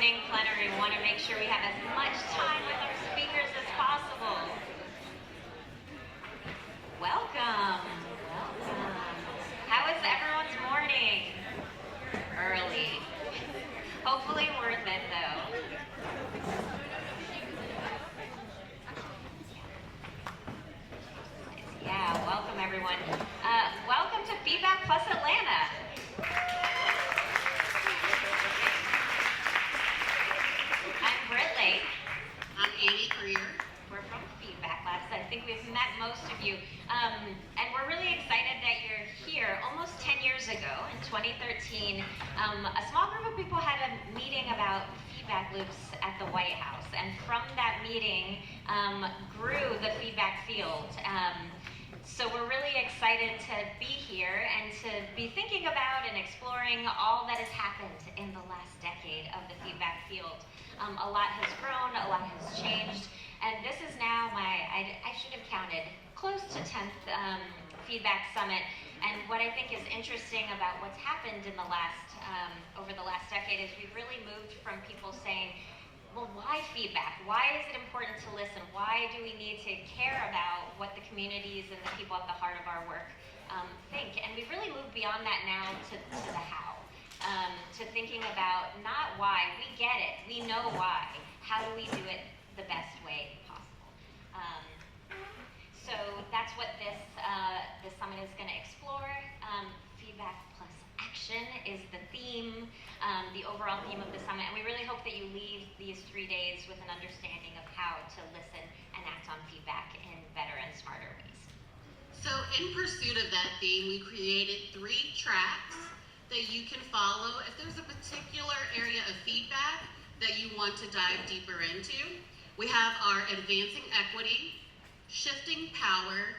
morning plenary. We want to make sure we have as much time with our speakers as possible. Welcome. How is everyone's morning? Early. Hopefully worth it though. Yeah, welcome everyone. Welcome to Feedback+Atlanta. I'm Britt Lake. I'm Annie Greer. We're from Feedback Labs. I think we've met most of you. And we're really excited that you're here. Almost 10 years ago, in 2013, a small group of people had a meeting about feedback loops at the White House. And from that meeting grew the feedback field. So we're really excited to be here and to be thinking about and exploring all that has happened in the last decade of the feedback field. A lot has grown, a lot has changed, and this is now I should have counted, close to 10th Feedback Summit. And what I think is interesting about what's happened in the last, over the last decade is we've really moved from people saying, well, why feedback? Why is it important to listen? Why do we need to care about what the communities and the people at the heart of our work think? And we've really moved beyond that now to the how, to thinking about not why. We get it. We know why. How do we do it the best way possible? So that's what this summit is going to explore. Feedback plus action is the theme, the overall theme of the summit, and we really hope that you leave these 3 days with an understanding of how to listen and act on feedback in better and smarter ways. So in pursuit of that theme, we created 3 tracks that you can follow if there's a particular area of feedback that you want to dive deeper into. We have our Advancing Equity, Shifting Power,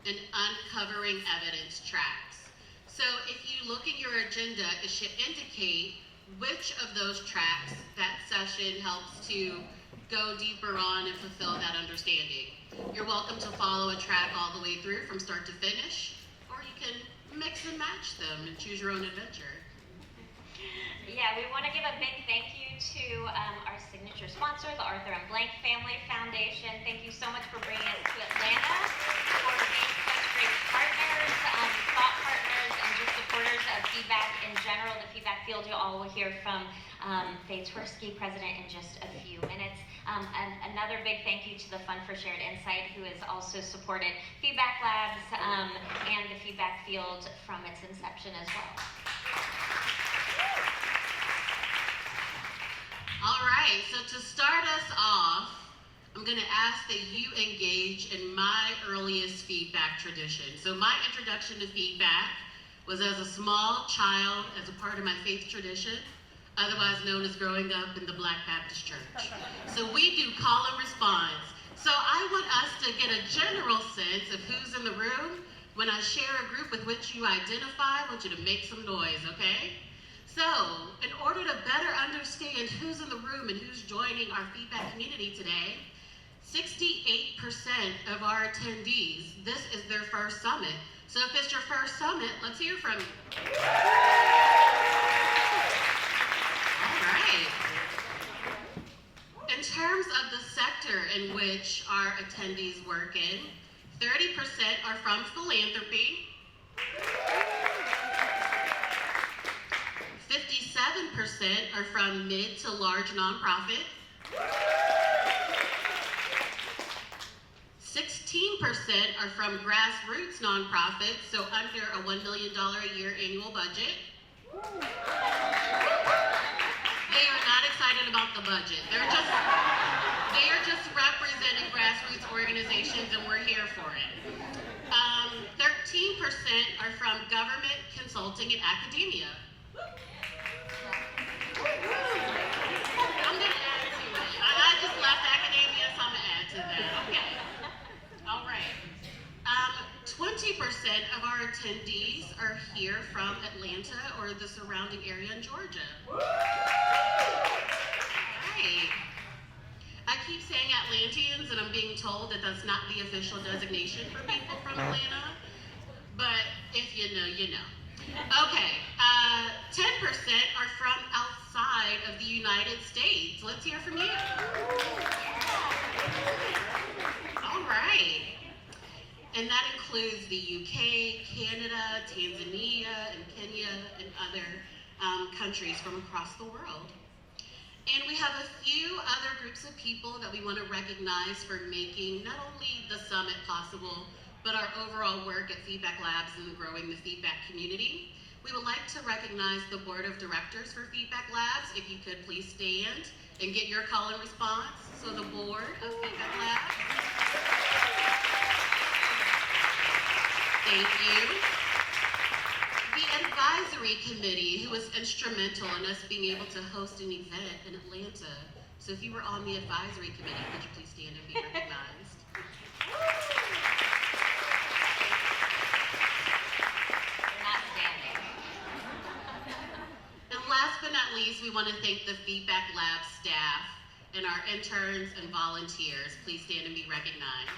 and Uncovering Evidence tracks. So if you look in your agenda, it should indicate which of those tracks that session helps to go deeper on and fulfill that understanding. You're welcome to follow a track all the way through from start to finish, or you can mix and match them and choose your own adventure. Yeah, we want to give a big thank you to our signature sponsor, the Arthur M. Blank Family Foundation. Thank you so much for bringing us to Atlanta, for being such great partners, thought partners, and just supporters of feedback in general, the feedback field. You all will hear from Faye Twersky, president, in just a few minutes. And another big thank you to the Fund for Shared Insight, who has also supported Feedback Labs and the feedback field from its inception as well. All right, so to start us off, I'm going to ask that you engage in my earliest feedback tradition. So my introduction to feedback was as a small child, as a part of my faith tradition, otherwise known as growing up in the Black Baptist Church. So we do call and response. So I want us to get a general sense of who's in the room. When I share a group with which you identify, I want you to make some noise, okay? So, in order to better understand who's in the room and who's joining our feedback community today, 68% of our attendees, this is their first summit. So if it's your first summit, let's hear from you. All right. In terms of the sector in which our attendees work in, 30% are from philanthropy, 57% are from mid to large nonprofit, 16% are from grassroots nonprofits, so under a $1 million a year annual budget. They are not excited about the budget. They are just representing grassroots organizations, and we're here for it. 13% are from government, consulting, and academia. I'm going to add to it. I just left academia, so I'm going to add to that. Okay. All right. 20% of our attendees are here from Atlanta or the surrounding area in Georgia. All right. I keep saying Atlanteans, and I'm being told that that's not the official designation for people from Atlanta. But if you know, you know. Okay. 10% are from outside of the United States. Let's hear from you. All right. And that includes the UK, Canada, Tanzania, and Kenya, and other countries from across the world. And we have a few other groups of people that we want to recognize for making not only the summit possible, but our overall work at Feedback Labs and growing the feedback community. We would like to recognize the board of directors for Feedback Labs. If you could please stand and get your call and response. So the board of Feedback Labs. Thank you. The advisory committee, who was instrumental in us being able to host an event in Atlanta. So if you were on the advisory committee, could you please stand and be recognized? They're not standing. And last but not least, we want to thank the Feedback Lab staff and our interns and volunteers. Please stand and be recognized.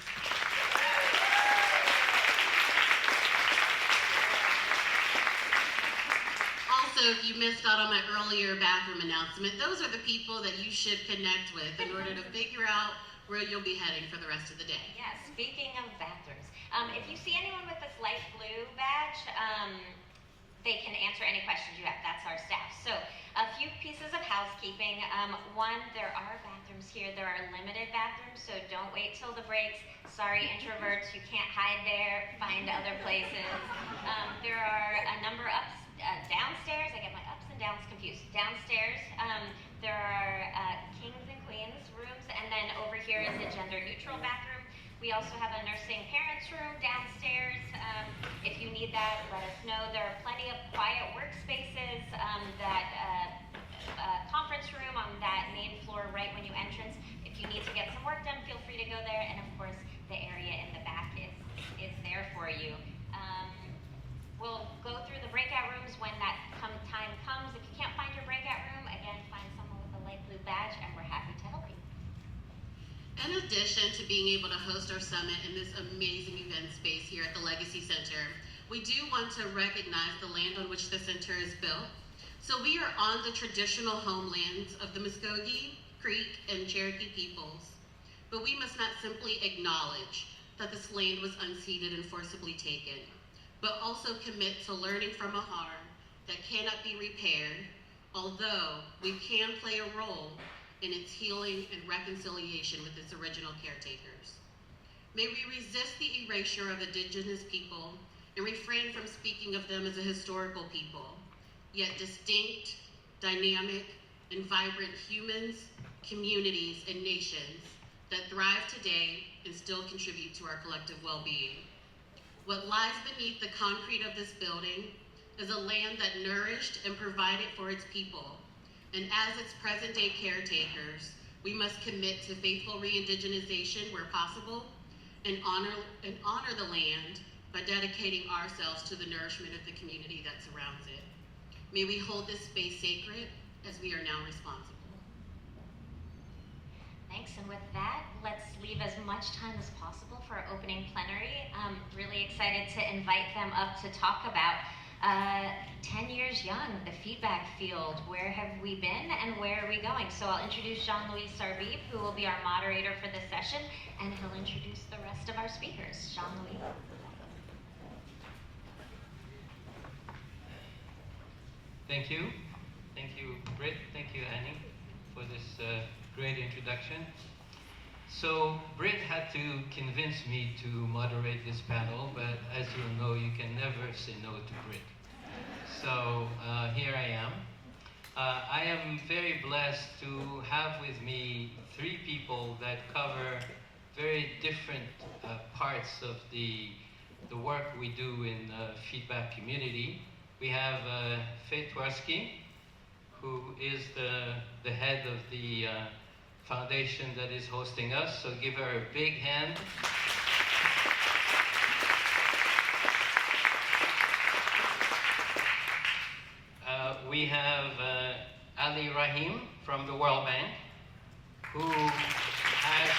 Also, if you missed out on my earlier bathroom announcement, those are the people that you should connect with in order to figure out where you'll be heading for the rest of the day. Yeah, speaking of bathrooms, if you see anyone with this light blue badge, they can answer any questions you have. That's our staff. So a few pieces of housekeeping. One, there are bathrooms here. There are limited bathrooms, so don't wait till the breaks. Sorry, introverts, you can't hide there. Find other places. There are a number downstairs. I get my ups and downs confused. Downstairs, there are kings and queens rooms, and then over here is a gender-neutral bathroom. We also have a nursing parents room downstairs. If you need that, let us know. There are plenty of quiet workspaces. That conference room on that main floor right when you entrance. If you need to get some work done, feel free to go there. And of course, the area in the back is there for you. We'll go through the breakout rooms when that time comes. If you can't find your breakout room, again, find someone with a light blue badge, and we're happy to help you. In addition to being able to host our summit in this amazing event space here at the Legacy Center, we do want to recognize the land on which the center is built. So we are on the traditional homelands of the Muskogee, Creek, and Cherokee peoples. But we must not simply acknowledge that this land was unceded and forcibly taken, but also commit to learning from a harm that cannot be repaired, although we can play a role in its healing and reconciliation with its original caretakers. May we resist the erasure of Indigenous people and refrain from speaking of them as a historical people, yet distinct, dynamic, and vibrant humans, communities, and nations that thrive today and still contribute to our collective well-being. What lies beneath the concrete of this building is a land that nourished and provided for its people. And as its present-day caretakers, we must commit to faithful re-indigenization where possible and honor the land by dedicating ourselves to the nourishment of the community that surrounds it. May we hold this space sacred as we are now responsible. Thanks, and with that, let's leave as much time as possible for our opening plenary. I'm really excited to invite them up to talk about 10 years young, the feedback field. Where have we been and where are we going? So I'll introduce Jean-Louis Sarbib, who will be our moderator for this session, and he'll introduce the rest of our speakers. Jean-Louis. Thank you. Thank you, Britt. Thank you, Annie, for this great introduction. So Britt had to convince me to moderate this panel, but as you know, you can never say no to Britt. So here I am. I am very blessed to have with me three people that cover very different parts of the work we do in the feedback community. We have Faye Twarski, who is the head of the foundation that is hosting us, so give her a big hand. We have Ali Rahim from the World Bank, who has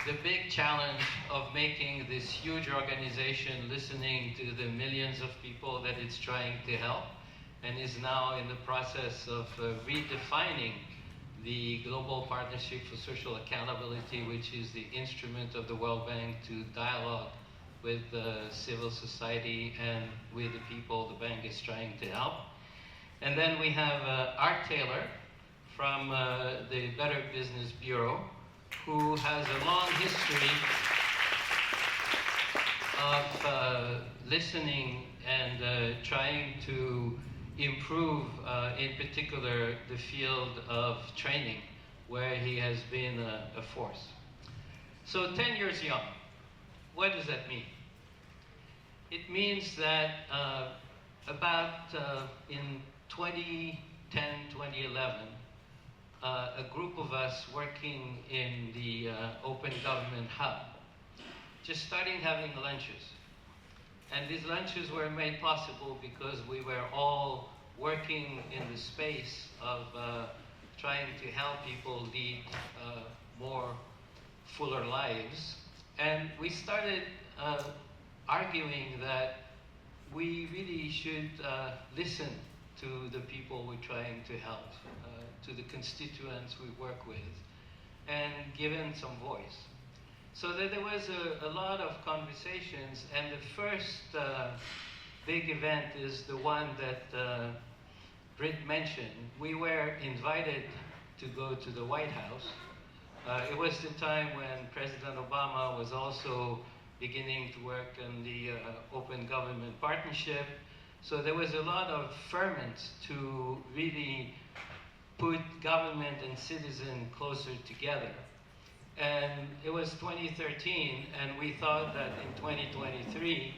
the big challenge of making this huge organization listening to the millions of people that it's trying to help. and is now in the process of redefining the Global Partnership for Social Accountability, which is the instrument of the World Bank to dialogue with civil society and with the people the bank is trying to help. And then we have Art Taylor from the Better Business Bureau, who has a long history of listening and trying to improve, in particular, the field of training, where he has been a force. So 10 years young, what does that mean? It means that in 2010, 2011, a group of us working in the Open Government Hub just started having lunches. And these lunches were made possible because we were all working in the space of trying to help people lead more fuller lives. And we started arguing that we really should listen to the people we're trying to help, to the constituents we work with, and give them some voice. So that there was a lot of conversations, and the first big event is the one that Britt mentioned. We were invited to go to the White House. It was the time when President Obama was also beginning to work on the Open Government Partnership. So there was a lot of ferment to really put government and citizen closer together. And it was 2013, and we thought that in 2023,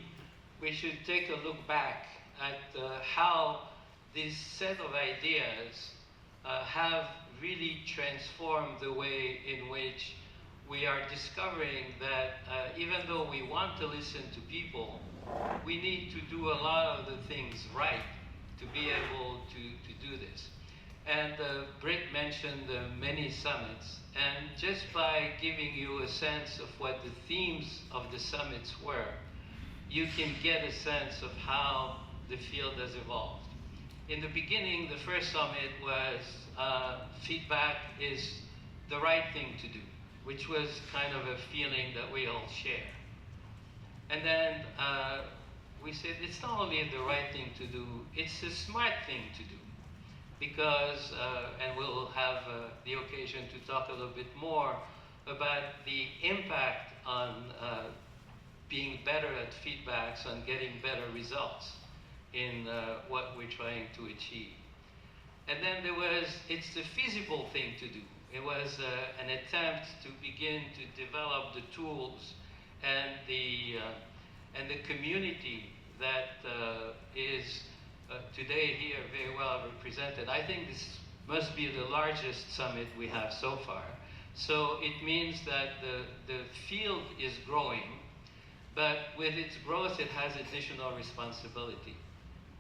we should take a look back at how this set of ideas have really transformed the way in which we are discovering that even though we want to listen to people, we need to do a lot of the things right to be able to do this. And Britt mentioned many summits, and just by giving you a sense of what the themes of the summits were, you can get a sense of how the field has evolved. In the beginning, the first summit was feedback is the right thing to do, which was kind of a feeling that we all share. And then we said it's not only the right thing to do, it's a smart thing to do. Because, and we'll have the occasion to talk a little bit more about the impact on being better at feedbacks, on getting better results in what we're trying to achieve. And then there was, it's the feasible thing to do. It was an attempt to begin to develop the tools and the community that is today here very well represented. I think this must be the largest summit we have so far. So it means that the field is growing, but with its growth it has additional responsibility,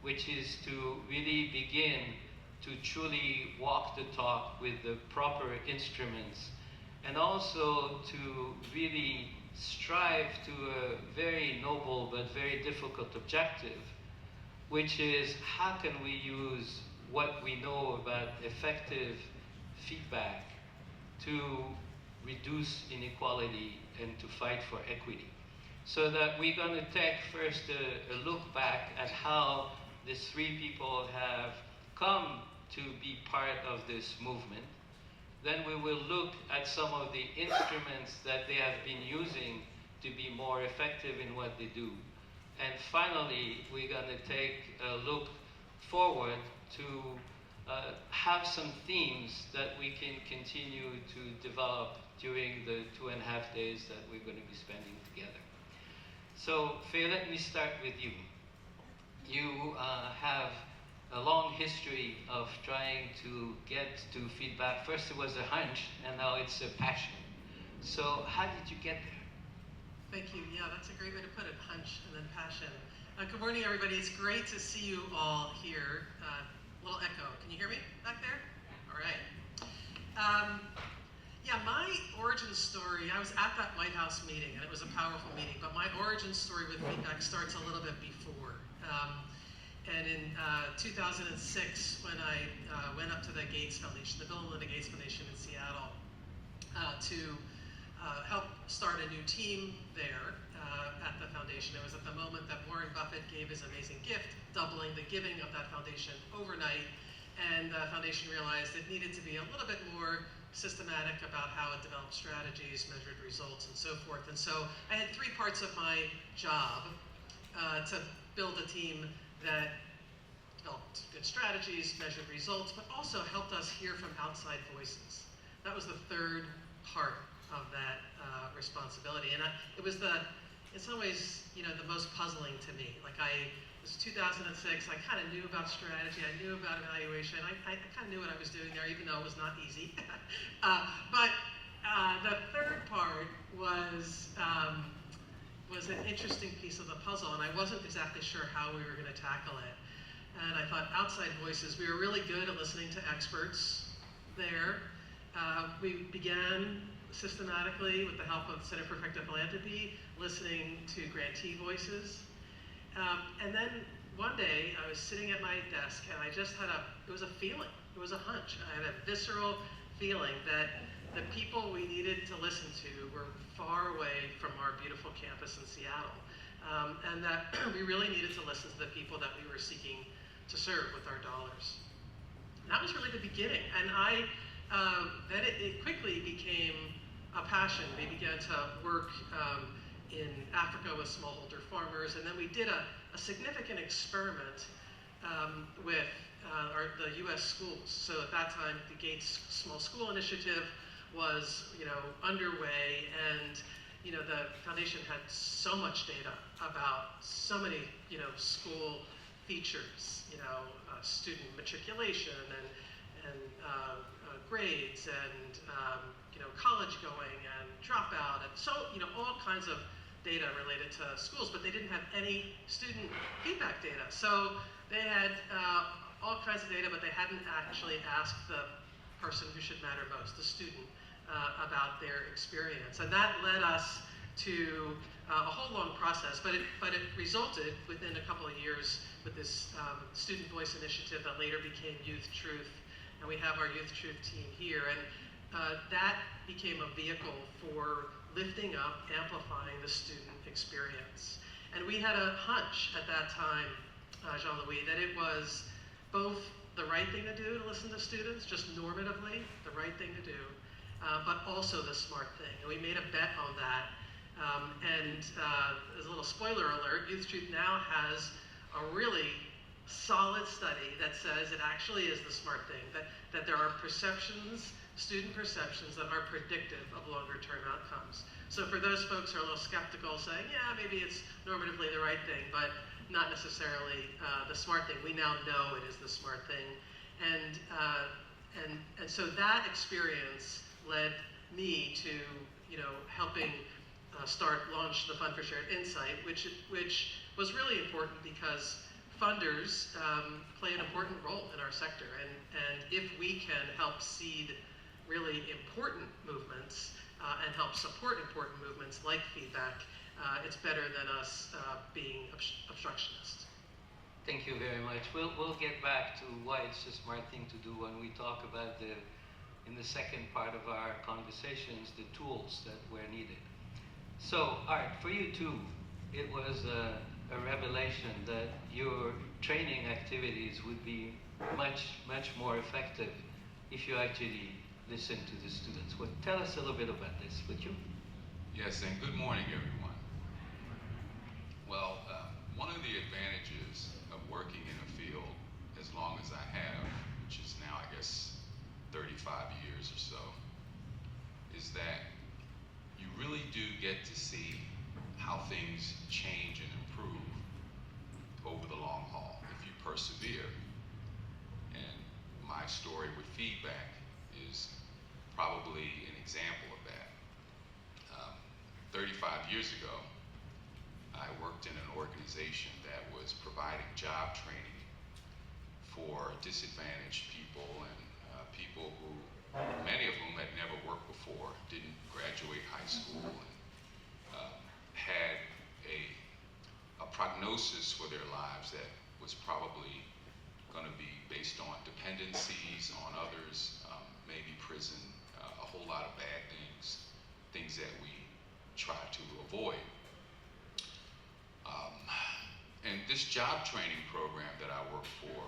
which is to really begin to truly walk the talk with the proper instruments, and also to really strive to a very noble but very difficult objective, which is how can we use what we know about effective feedback to reduce inequality and to fight for equity. So that we're going to take first a look back at how these three people have come to be part of this movement. Then we will look at some of the instruments that they have been using to be more effective in what they do. And finally, we're going to take a look forward to have some themes that we can continue to develop during the 2.5 days that we're going to be spending together. So, Faye, let me start with you. You have a long history of trying to get to feedback. First it was a hunch, and now it's a passion. So how did you get there? Thank you. Yeah, that's a great way to put it, hunch and then passion. Good morning, everybody. It's great to see you all here. Little echo. Can you hear me back there? All right. Yeah, my origin story, I was at that White House meeting, and it was a powerful meeting, but my origin story with feedback starts a little bit before. And in 2006, when I went up to the Gates Foundation, the Bill and Melinda Gates Foundation in Seattle, to help start a new team there at the foundation. It was at the moment that Warren Buffett gave his amazing gift, doubling the giving of that foundation overnight. And the foundation realized it needed to be a little bit more systematic about how it developed strategies, measured results, and so forth. And so I had three parts of my job to build a team that developed good strategies, measured results, but also helped us hear from outside voices. That was the third part of that responsibility. And it was in some ways, the most puzzling to me. Like it was 2006, I kind of knew about strategy, I knew about evaluation, I kind of knew what I was doing there, even though it was not easy. But the third part was an interesting piece of the puzzle, and I wasn't exactly sure how we were going to tackle it. And I thought outside voices, we were really good at listening to experts there. We began systematically, with the help of the Center for Effective Philanthropy, listening to grantee voices. And then one day, I was sitting at my desk, and I just had it was a feeling, it was a hunch. I had a visceral feeling that the people we needed to listen to were far away from our beautiful campus in Seattle. And that we really needed to listen to the people that we were seeking to serve with our dollars. And that was really the beginning. And then it quickly became a passion. We began to work in Africa with smallholder farmers, and then we did a significant experiment with the U.S. schools. So at that time, the Gates Small School Initiative was underway, and the foundation had so much data about so many school features, student matriculation and grades and college going and dropout, and so all kinds of data related to schools, but they didn't have any student feedback data. So they had all kinds of data, but they hadn't actually asked the person who should matter most, the student, about their experience. And that led us to a whole long process, but it resulted within a couple of years with this student voice initiative that later became Youth Truth, and we have our Youth Truth team here. And that became a vehicle for lifting up, amplifying the student experience. And we had a hunch at that time, Jean-Louis, that it was both the right thing to do to listen to students, just normatively, the right thing to do, but also the smart thing. And we made a bet on that. As a little spoiler alert, Youth Truth now has a really solid study that says it actually is the smart thing, that there are student perceptions that are predictive of longer term outcomes. So for those folks who are a little skeptical, saying, yeah, maybe it's normatively the right thing, but not necessarily the smart thing, we now know it is the smart thing. And so that experience led me to helping launch the Fund for Shared Insight, which was really important because funders play an important role in our sector, and if we can help seed really important movements and help support important movements like feedback, it's better than us being obstructionists. Thank you very much. We'll get back to why it's a smart thing to do when we talk about in the second part of our conversations, the tools that were needed. So, Art, for you too, it was a revelation that your training activities would be much, much more effective if you actually listen to the students. Well, tell us a little bit about this, would you? Yes, and good morning, everyone. Well, one of the advantages of working in a field as long as I have, which is now, I guess, 35 years or so, is that you really do get to see how things change and improve over the long haul if you persevere. And my story with feedback is probably an example of that. 35 years ago, I worked in an organization that was providing job training for disadvantaged people and people who, many of whom had never worked before, didn't graduate high school, and had a prognosis for their lives that was probably going to be based on dependencies on others, maybe prison, a whole lot of bad things, things that we try to avoid. And this job training program that I work for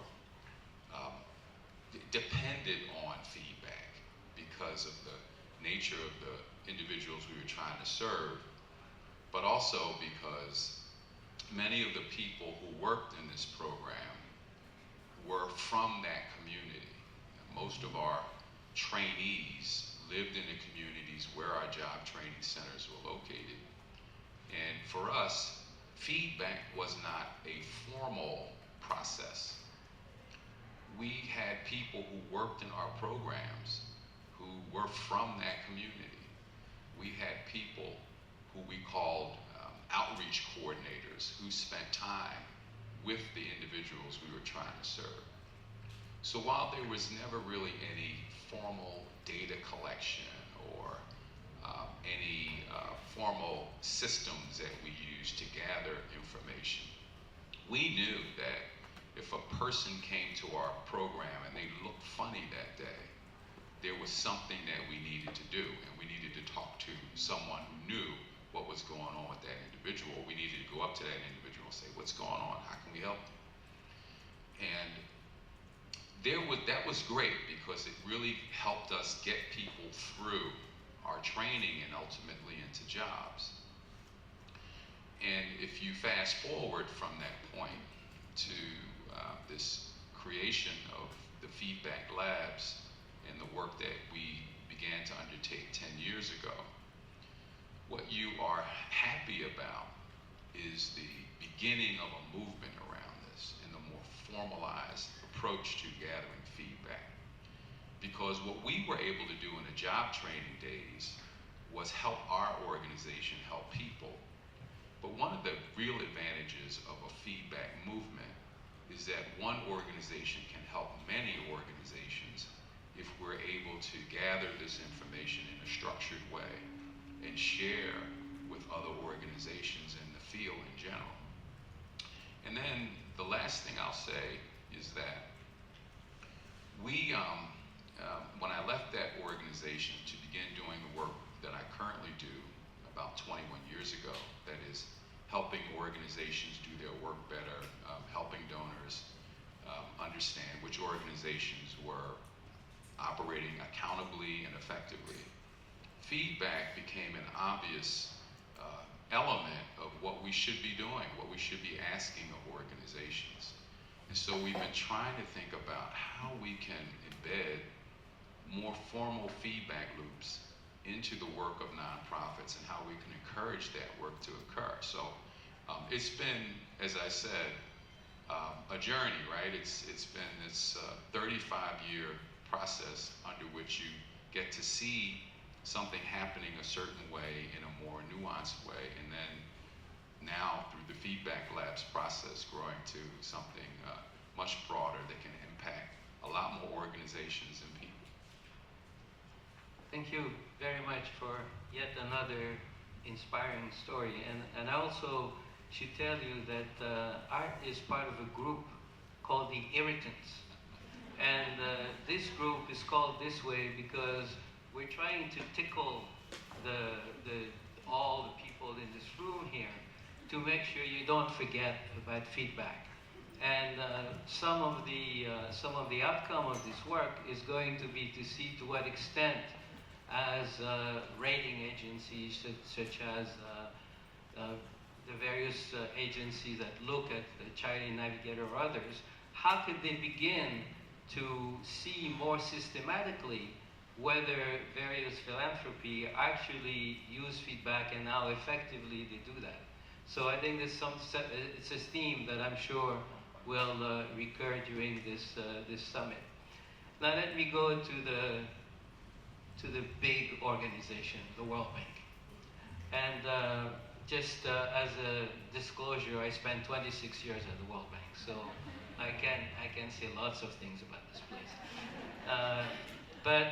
depended on feedback because of the nature of the individuals we were trying to serve, but also because many of the people who worked in this program were from that community. Most of our trainees lived in the communities where our job training centers were located. And for us, feedback was not a formal process. We had people who worked in our programs who were from that community. We had people who we called outreach coordinators who spent time with the individuals we were trying to serve. So while there was never really any formal data collection or any formal systems that we used to gather information, we knew that if a person came to our program and they looked funny that day, there was something that we needed to do, and we needed to talk to someone who knew what was going on with that individual. We needed to go up to that individual and say, what's going on? How can we help? And that was great because it really helped us get people through our training and ultimately into jobs. And if you fast forward from that point to this creation of the Feedback Labs and the work that we began to undertake 10 years ago, what you are happy about is the beginning of a movement around this and the more formalized approach to gathering feedback. Because what we were able to do in the job training days was help our organization help people. But one of the real advantages of a feedback movement is that one organization can help many organizations if we're able to gather this information in a structured way and share with other organizations in the field in general. And then the last thing I'll say is that we, when I left that organization to begin doing the work that I currently do about 21 years ago, that is helping organizations do their work better, helping donors understand which organizations were operating accountably and effectively, feedback became an obvious element of what we should be doing, what we should be asking of organizations. And so we've been trying to think about how we can embed more formal feedback loops into the work of nonprofits and how we can encourage that work to occur. So it's been, as I said, a journey, right? It's been this 35-year process under which you get to see something happening a certain way in a more nuanced way, and then now through the Feedback Labs process growing to something much broader that can impact a lot more organizations and people. Thank you very much for yet another inspiring story. And I also should tell you that Art is part of a group called the Irritants. And this group is called this way because we're trying to tickle all the people in this room here to make sure you don't forget about feedback. And some of the outcome of this work is going to be to see to what extent, as rating agencies such as the various agencies that look at the Charity Navigator or others, how could they begin to see more systematically whether various philanthropy actually use feedback and how effectively they do that. So I think it's a theme that I'm sure will recur during this summit. Now let me go to the big organization, the World Bank. And just as a disclosure, I spent 26 years at the World Bank, so I can say lots of things about this place. But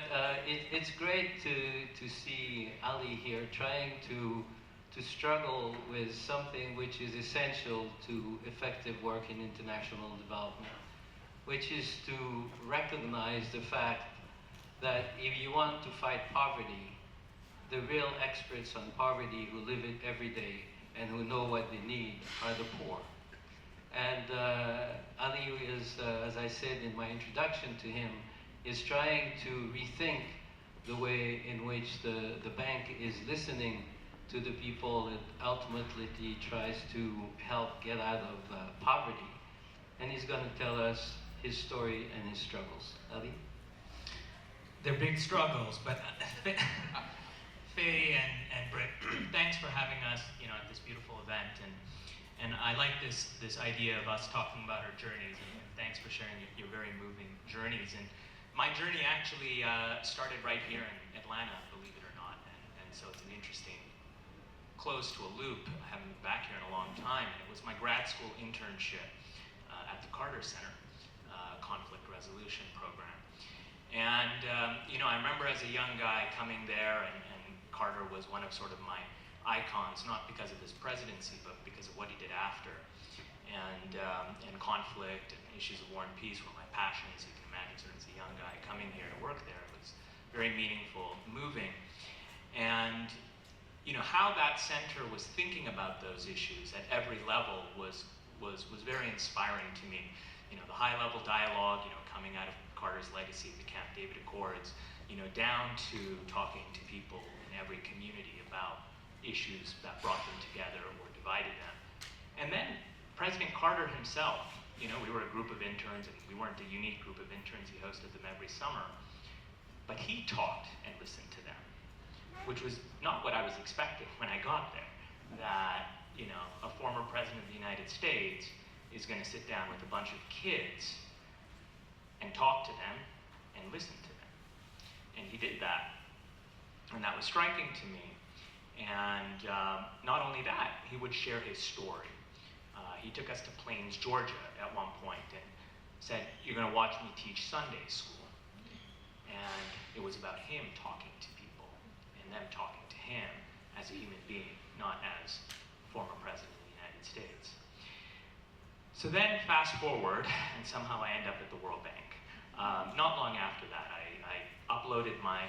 it's great to see Ali here trying to to struggle with something which is essential to effective work in international development, which is to recognize the fact that if you want to fight poverty, the real experts on poverty who live it every day and who know what they need are the poor. And Ali is, as I said in my introduction to him, is trying to rethink the way in which the bank is listening to the people it ultimately tries to help get out of poverty. And he's going to tell us his story and his struggles. Ali? They're big struggles, but Faye and Britt, thanks for having us, at this beautiful event. And I like this idea of us talking about our journeys, and thanks for sharing your very moving journeys. And my journey actually started right here in Atlanta, believe it or not, and so it's an interesting close to a loop. I haven't been back here in a long time, and it was my grad school internship at the Carter Center conflict resolution program. And I remember as a young guy coming there, and Carter was one of sort of my icons, not because of his presidency, but because of what he did after. And conflict and issues of war and peace were my passion, as you can imagine, sort of as a young guy coming here to work there. It was very meaningful, moving. And how that center was thinking about those issues at every level was very inspiring to me. The high-level dialogue, coming out of Carter's legacy of the Camp David Accords, down to talking to people in every community about issues that brought them together or divided them. And then President Carter himself, we were a group of interns, and we weren't a unique group of interns. He hosted them every summer. But he talked and listened to them, which was not what I was expecting when I got there. That, a former president of the United States is going to sit down with a bunch of kids and talk to them and listen to them. And he did that. And that was striking to me. And not only that, he would share his story. He took us to Plains, Georgia at one point and said, "You're going to watch me teach Sunday school." And it was about him talking to people and them talking to him as a human being, not as former president of the United States. So then fast forward, and somehow I end up at the World Bank. Not long after that, I uploaded my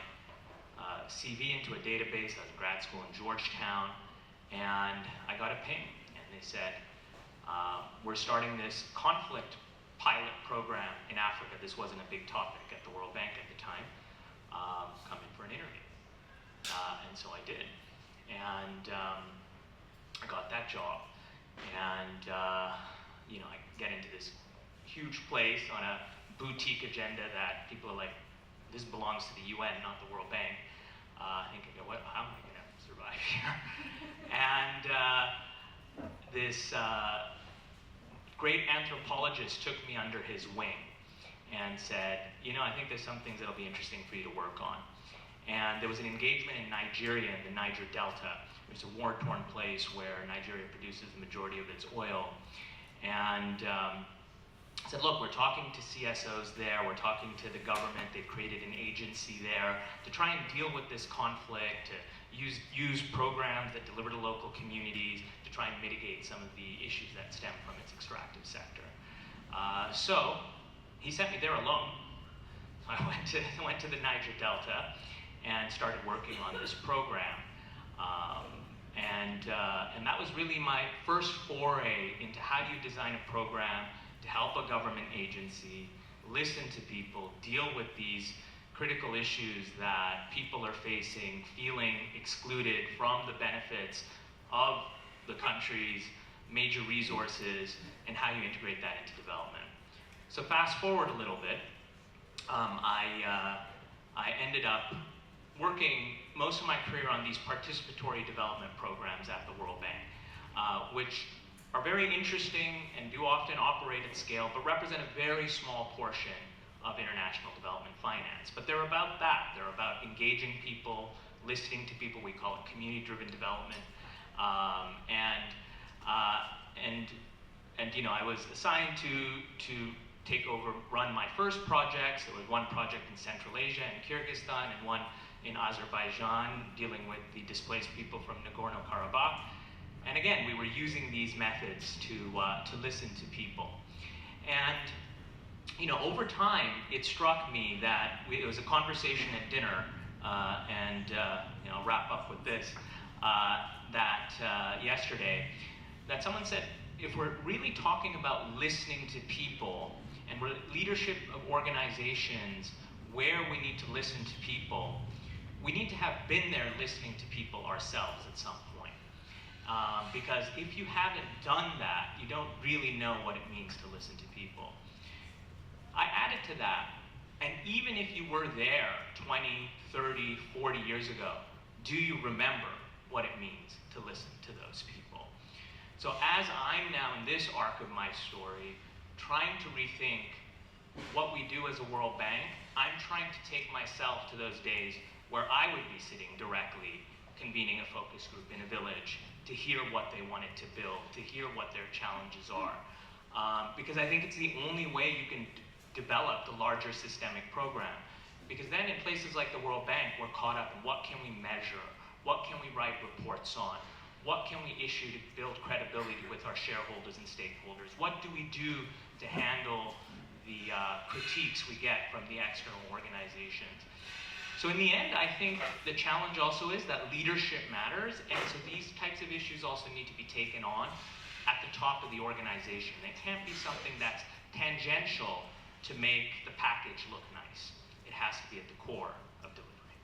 CV into a database. I was in grad school in Georgetown, and I got a ping, and they said, we're starting this conflict pilot program in Africa. This wasn't a big topic at the World Bank at the time. Come in for an interview. And so I did. And I got that job. And, I get into this huge place on a boutique agenda that people are like, this belongs to the UN, not the World Bank. Thinking, how am I going to survive here? And this great anthropologist took me under his wing and said, I think there's some things that'll be interesting for you to work on. And there was an engagement in Nigeria, in the Niger Delta, which is a war-torn place where Nigeria produces the majority of its oil. And I said, look, we're talking to CSOs there, we're talking to the government, they've created an agency there to try and deal with this conflict, to use programs that deliver to local communities to try and mitigate some of the issues that stem from its extractive sector. So he sent me there alone. I went to the Niger Delta and started working on this program. And that was really my first foray into how do you design a program to help a government agency listen to people, deal with these critical issues that people are facing, feeling excluded from the benefits of the country's major resources, and how you integrate that into development. So fast forward a little bit, I ended up working most of my career on these participatory development programs at the World Bank, which are very interesting and do often operate at scale, but represent a very small portion of international development finance. But they're about that. They're about engaging people, listening to people. We call it community-driven development. And I was assigned to run my first projects. There was one project in Central Asia and Kyrgyzstan, and one in Azerbaijan dealing with the displaced people from Nagorno-Karabakh. And again, we were using these methods to listen to people. And over time, it struck me that it was a conversation at dinner, and I'll wrap up with this, yesterday, that someone said, if we're really talking about listening to people and leadership of organizations where we need to listen to people, we need to have been there listening to people ourselves at some point. Because if you haven't done that, you don't really know what it means to listen to people. I added to that, and even if you were there 20, 30, 40 years ago, do you remember what it means to listen to those people? So as I'm now in this arc of my story, trying to rethink what we do as a World Bank, I'm trying to take myself to those days where I would be sitting directly, convening a focus group in a village to hear what they wanted to build, to hear what their challenges are. Because I think it's the only way you can develop the larger systemic program. Because then in places like the World Bank, we're caught up in what can we measure, what can we write reports on, what can we issue to build credibility with our shareholders and stakeholders, what do we do to handle the critiques we get from the external organizations. So in the end, I think the challenge also is that leadership matters, and so these types of issues also need to be taken on at the top of the organization. It can't be something that's tangential to make the package look nice. It has to be at the core of delivery.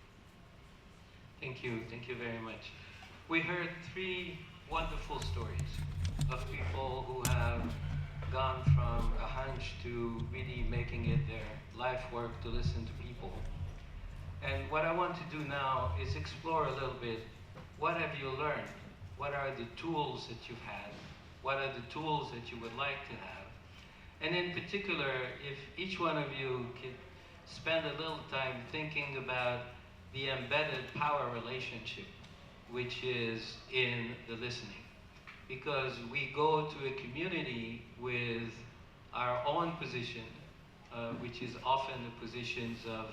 Thank you very much. We heard 3 wonderful stories of people who have gone from a hunch to really making it their life work to listen to people. And what I want to do now is explore a little bit, what have you learned? What are the tools that you've had? What are the tools that you would like to have? And in particular, if each one of you could spend a little time thinking about the embedded power relationship, which is in the listening. Because we go to a community with our own position, which is often the positions of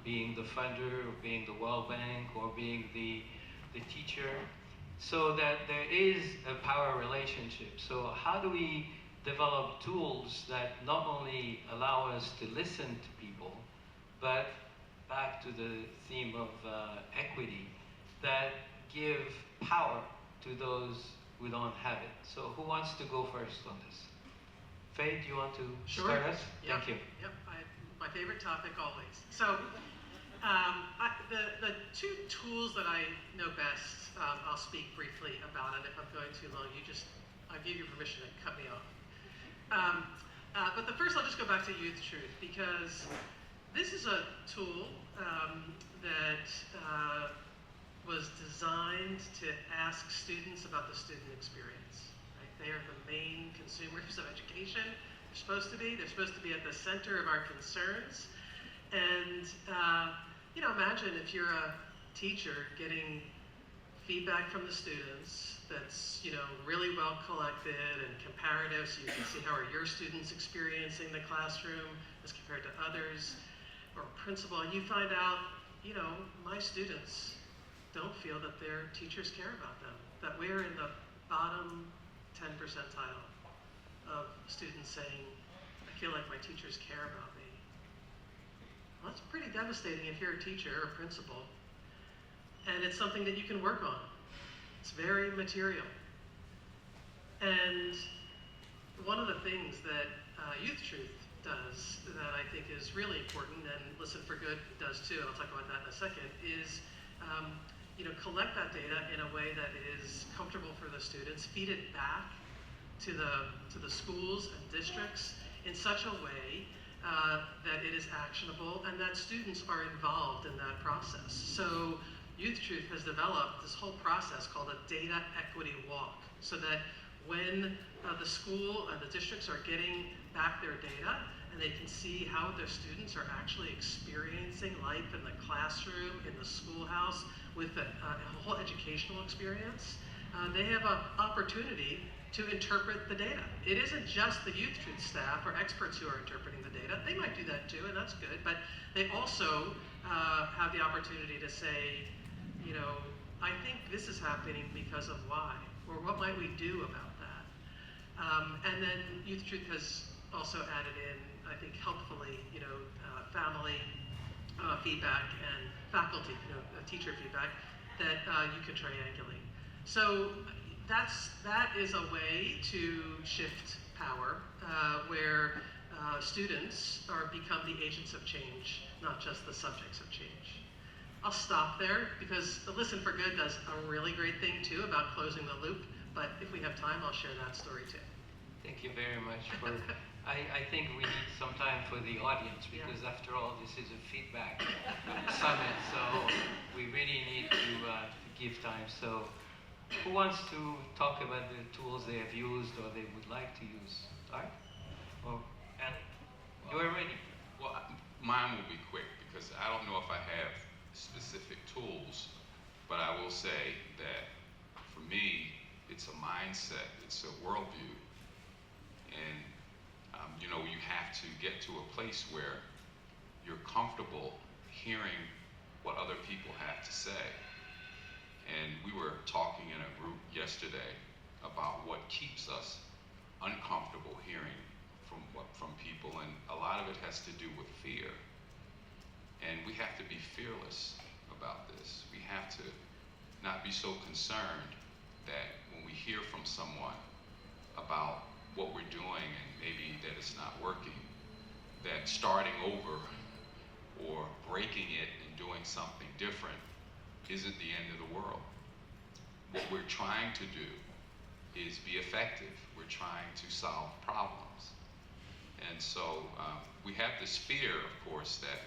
being the funder, or being the World Bank, or being the teacher, so that there is a power relationship. So how do we develop tools that not only allow us to listen to people, but back to the theme of equity, that give power to those who don't have it. So who wants to go first on this? Faye, do you want to start us? Yep. Thank you. Yep, my favorite topic always. So the 2 tools that I know best, I'll speak briefly about, and if I'm going too long, I'll give you permission to cut me off. But the first, I'll just go back to Youth Truth, because this is a tool that was designed to ask students about the student experience. Right? They are the main consumers of education. They're supposed to be. They're supposed to be at the center of our concerns. And imagine if you're a teacher getting feedback from the students that's really well collected and comparative, so you can see how are your students experiencing the classroom as compared to others, or principal, and you find out, my students don't feel that their teachers care about them, that we're in the bottom 10 percentile of students saying, I feel like my teachers care about me. Well, that's pretty devastating if you're a teacher or a principal, and it's something that you can work on. It's very material. And one of the things that Youth Truth does that I think is really important, and Listen for Good does too, and I'll talk about that in a second, is collect that data in a way that is comfortable for the students, feed it back to the schools and districts in such a way that it is actionable and that students are involved in that process. So Youth Truth has developed this whole process called a data equity walk, so that when the school and the districts are getting back their data and they can see how their students are actually experiencing life in the classroom, in the schoolhouse, with a whole educational experience, they have an opportunity to interpret the data. It isn't just the Youth Truth staff or experts who are interpreting the data. They might do that too, and that's good, but they also have the opportunity to say, you know, I think this is happening because of why, or what might we do about that? And then Youth Truth has also added in, I think helpfully, you know, family feedback and faculty, you know, teacher feedback that you can triangulate. So that is a way to shift power where students become the agents of change, not just the subjects of change. I'll stop there because the Listen for Good does a really great thing too about closing the loop, but if we have time, I'll share that story too. Thank you very much for, I think we need some time for the audience because after all, this is a feedback summit, so we really need to give time. So who wants to talk about the tools they have used or they would like to use? Art? Or Annie? You are ready. Well, mine will be quick because I don't know if I have specific tools, but I will say that for me, it's a mindset, it's a worldview, and you know, you have to get to a place where you're comfortable hearing what other people have to say. And we were talking in a group yesterday about what keeps us uncomfortable hearing from people, and a lot of it has to do with fear. And we have to be fearless about this. We have to not be so concerned that when we hear from someone about what we're doing and maybe that it's not working, that starting over or breaking it and doing something different isn't the end of the world. What we're trying to do is be effective. We're trying to solve problems. And so we have this fear, of course, that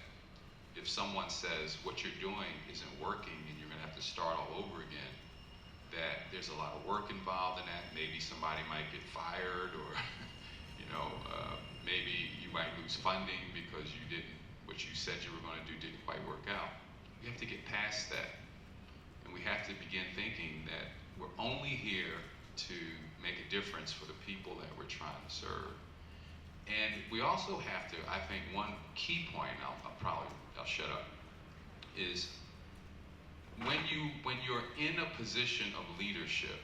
if someone says what you're doing isn't working and you're gonna have to start all over again, that there's a lot of work involved in that. Maybe somebody might get fired, or you know, maybe you might lose funding because what you said you were going to do didn't quite work out. We have to get past that, and we have to begin thinking that we're only here to make a difference for the people that we're trying to serve. And we also have to, I think, one key point, I'll shut up, is when you're in a position of leadership,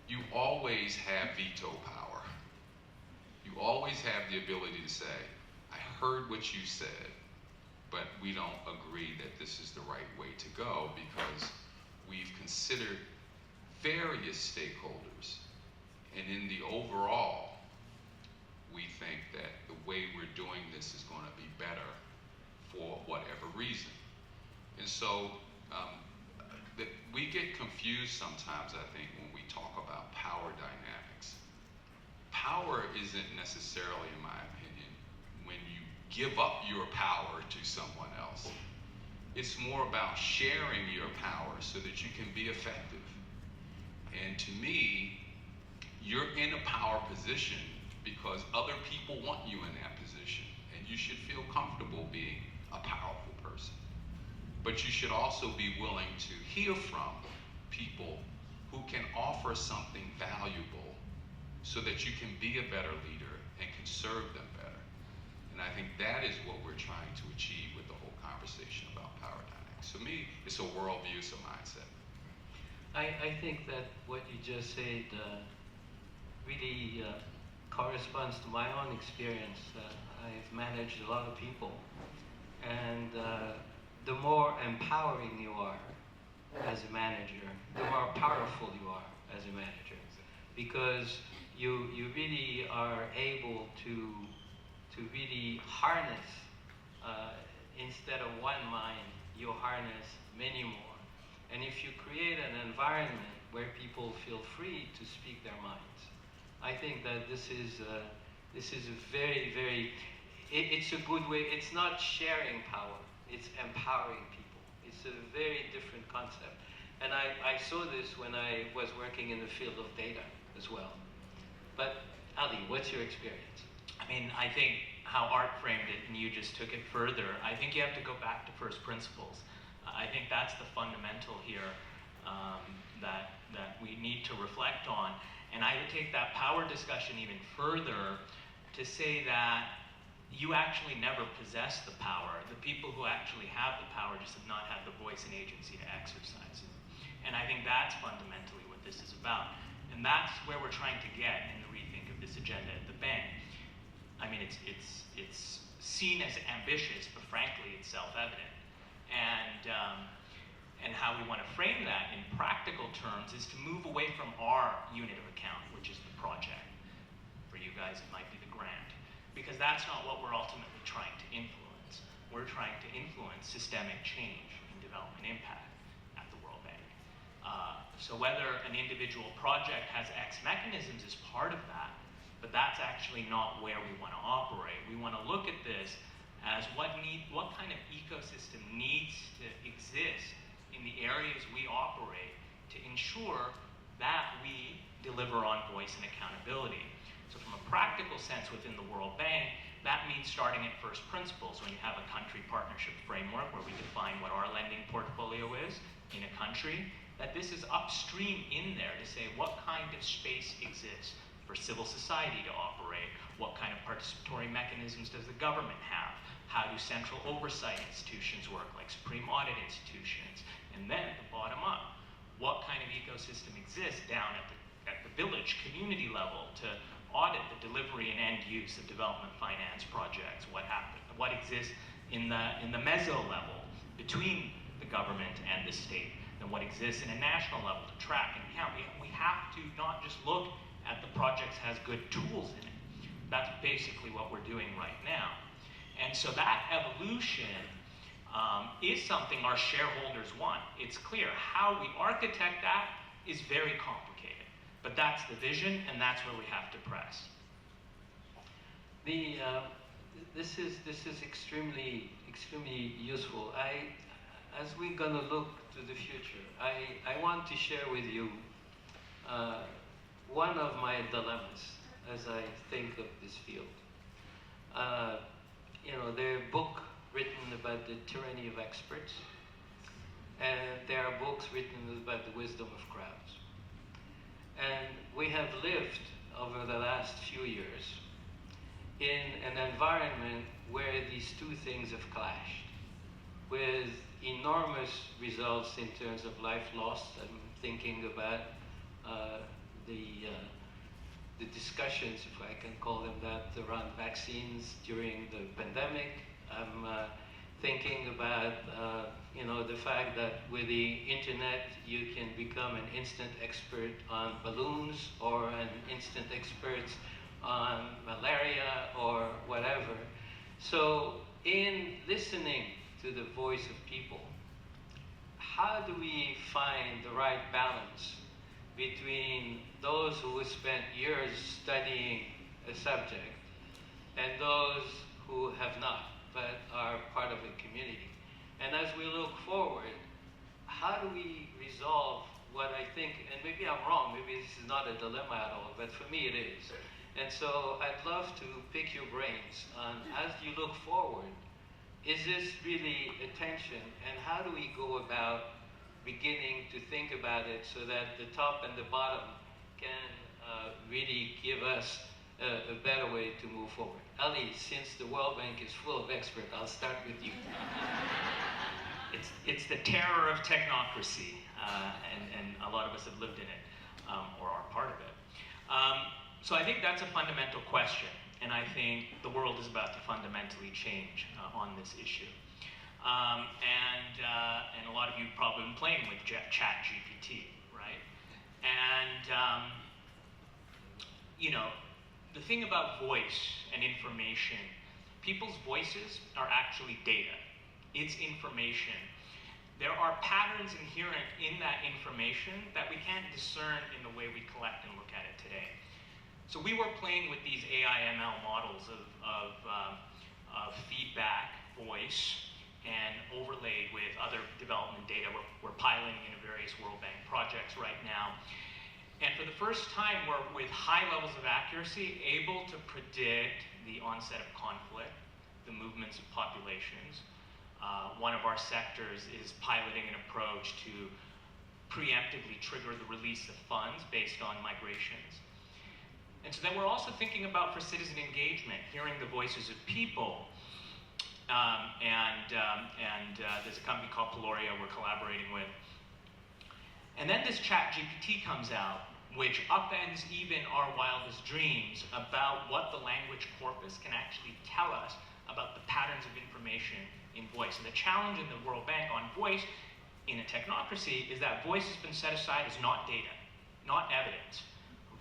you always have veto power. You always have the ability to say, I heard what you said, but we don't agree that this is the right way to go because we've considered various stakeholders. And in the overall, we think that the way we're doing this is going to be better for whatever reason. And so we get confused sometimes, I think, when we talk about power dynamics. Power isn't necessarily, in my opinion, when you give up your power to someone else. It's more about sharing your power so that you can be effective. And to me, you're in a power position because other people want you in that position, and you should feel comfortable being a powerful person. But you should also be willing to hear from people who can offer something valuable so that you can be a better leader and can serve them better. And I think that is what we're trying to achieve with the whole conversation about power dynamics. To me, it's a worldview, it's a mindset. I think that what you just said really corresponds to my own experience. I've managed a lot of people, and the more empowering you are as a manager, the more powerful you are as a manager, because you really are able to really harness, instead of one mind, you harness many more. And if you create an environment where people feel free to speak their minds, I think that this is a very, very, it's a good way. It's not sharing power, it's empowering people. It's a very different concept. And I saw this when I was working in the field of data as well. But Ali, what's your experience? I mean, I think how Art framed it, and you just took it further, I think you have to go back to first principles. I think that's the fundamental here that we need to reflect on. And I would take that power discussion even further to say that you actually never possess the power. The people who actually have the power just have not had the voice and agency to exercise it. And I think that's fundamentally what this is about. And that's where we're trying to get in the rethink of this agenda at the bank. I mean, it's seen as ambitious, but frankly, it's self-evident. And how we want to frame that in practical terms is to move away from our unit of account, which is the project. For you guys, it might be the grant. Because that's not what we're ultimately trying to influence. We're trying to influence systemic change in development impact at the World Bank. So whether an individual project has X mechanisms is part of that, but that's actually not where we want to operate. We want to look at this as what kind of ecosystem needs to exist in the areas we operate to ensure that we deliver on voice and accountability. So from a practical sense within the World Bank, that means starting at first principles when you have a country partnership framework where we define what our lending portfolio is in a country, that this is upstream in there to say what kind of space exists for civil society to operate, what kind of participatory mechanisms does the government have, how do central oversight institutions work like supreme audit institutions, and then at the bottom up, what kind of ecosystem exists down at the village, community level to audit the delivery and end use of development finance projects, what exists in the meso level between the government and the state, and what exists in a national level to track and count. We have to not just look at the projects has good tools in it. That's basically what we're doing right now. And so that evolution is something our shareholders want. It's clear. How we architect that is very complicated. But that's the vision, and that's where we have to press. This is extremely useful. As we're gonna look to the future, I want to share with you one of my dilemmas as I think of this field. There are books written about the tyranny of experts, and there are books written about the wisdom of crowds. And we have lived over the last few years in an environment where these two things have clashed, with enormous results in terms of life lost. I'm thinking about the discussions, if I can call them that, around vaccines during the pandemic. I'm thinking about the fact that with the internet you can become an instant expert on balloons or an instant expert on malaria or whatever. So in listening to the voice of people, how do we find the right balance between those who spent years studying a subject and those who have not, but are part of a community? And as we look forward, how do we resolve what I think, and maybe I'm wrong, maybe this is not a dilemma at all, but for me it is. And so I'd love to pick your brains on, as you look forward, is this really a tension, and how do we go about beginning to think about it so that the top and the bottom can really give us a better way to move forward? Ali, since the World Bank is full of experts, I'll start with you. It's the terror of technocracy, and a lot of us have lived in it, or are part of it. So I think that's a fundamental question, and I think the world is about to fundamentally change on this issue. And a lot of you have probably been playing with ChatGPT, right? And the thing about voice and information, people's voices are actually data. It's information. There are patterns inherent in that information that we can't discern in the way we collect and look at it today. So we were playing with these AI/ML models of feedback, voice, and overlaid with other development data. We're piloting in various World Bank projects right now. And for the first time, we're, with high levels of accuracy, able to predict the onset of conflict, the movements of populations. One of our sectors is piloting an approach to preemptively trigger the release of funds based on migrations. And so then we're also thinking about for citizen engagement, hearing the voices of people. There's a company called Plenary we're collaborating with. And then this ChatGPT comes out, which upends even our wildest dreams about what the language corpus can actually tell us about the patterns of information in voice. And the challenge in the World Bank on voice in a technocracy is that voice has been set aside as not data, not evidence.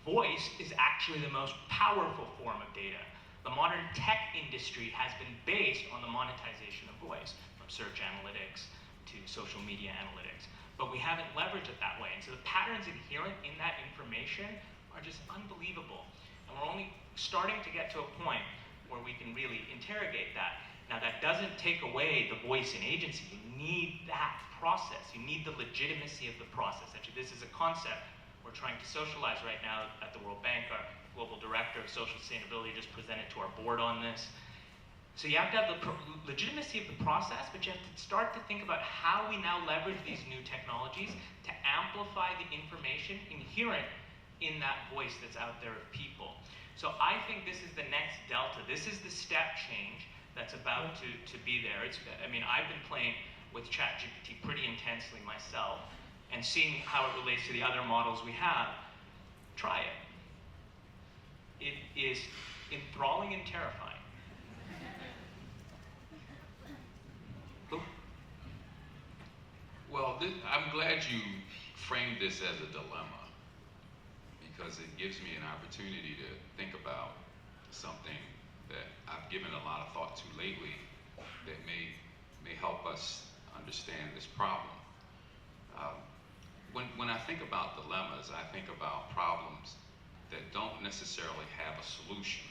Voice is actually the most powerful form of data. The modern tech industry has been based on the monetization of voice, from search analytics to social media analytics. But we haven't leveraged it that way. And so the patterns inherent in that information are just unbelievable. And we're only starting to get to a point where we can really interrogate that. Now, that doesn't take away the voice and agency. You need that process. You need the legitimacy of the process. Actually, this is a concept we're trying to socialize right now at the World Bank. Our global director of social sustainability just presented to our board on this. So you have to have the legitimacy of the process, but you have to start to think about how we now leverage these new technologies to amplify the information inherent in that voice that's out there of people. So I think this is the next delta. This is the step change that's about to be there. I've been playing with ChatGPT pretty intensely myself and seeing how it relates to the other models we have. Try it. It is enthralling and terrifying. Well, I'm glad you framed this as a dilemma, because it gives me an opportunity to think about something that I've given a lot of thought to lately that may help us understand this problem. When I think about dilemmas, I think about problems that don't necessarily have a solution.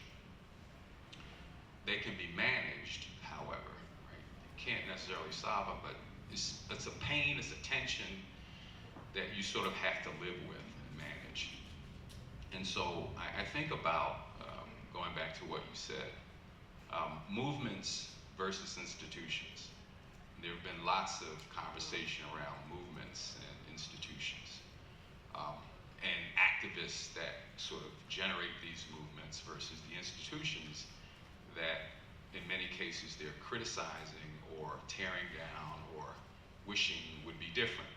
They can be managed, however, right? You can't necessarily solve them, but it's a pain, it's a tension that you sort of have to live with and manage. And so I think about, going back to what you said, movements versus institutions. There have been lots of conversation around movements and institutions, and activists that sort of generate these movements versus the institutions that in many cases they're criticizing or tearing down or wishing would be different.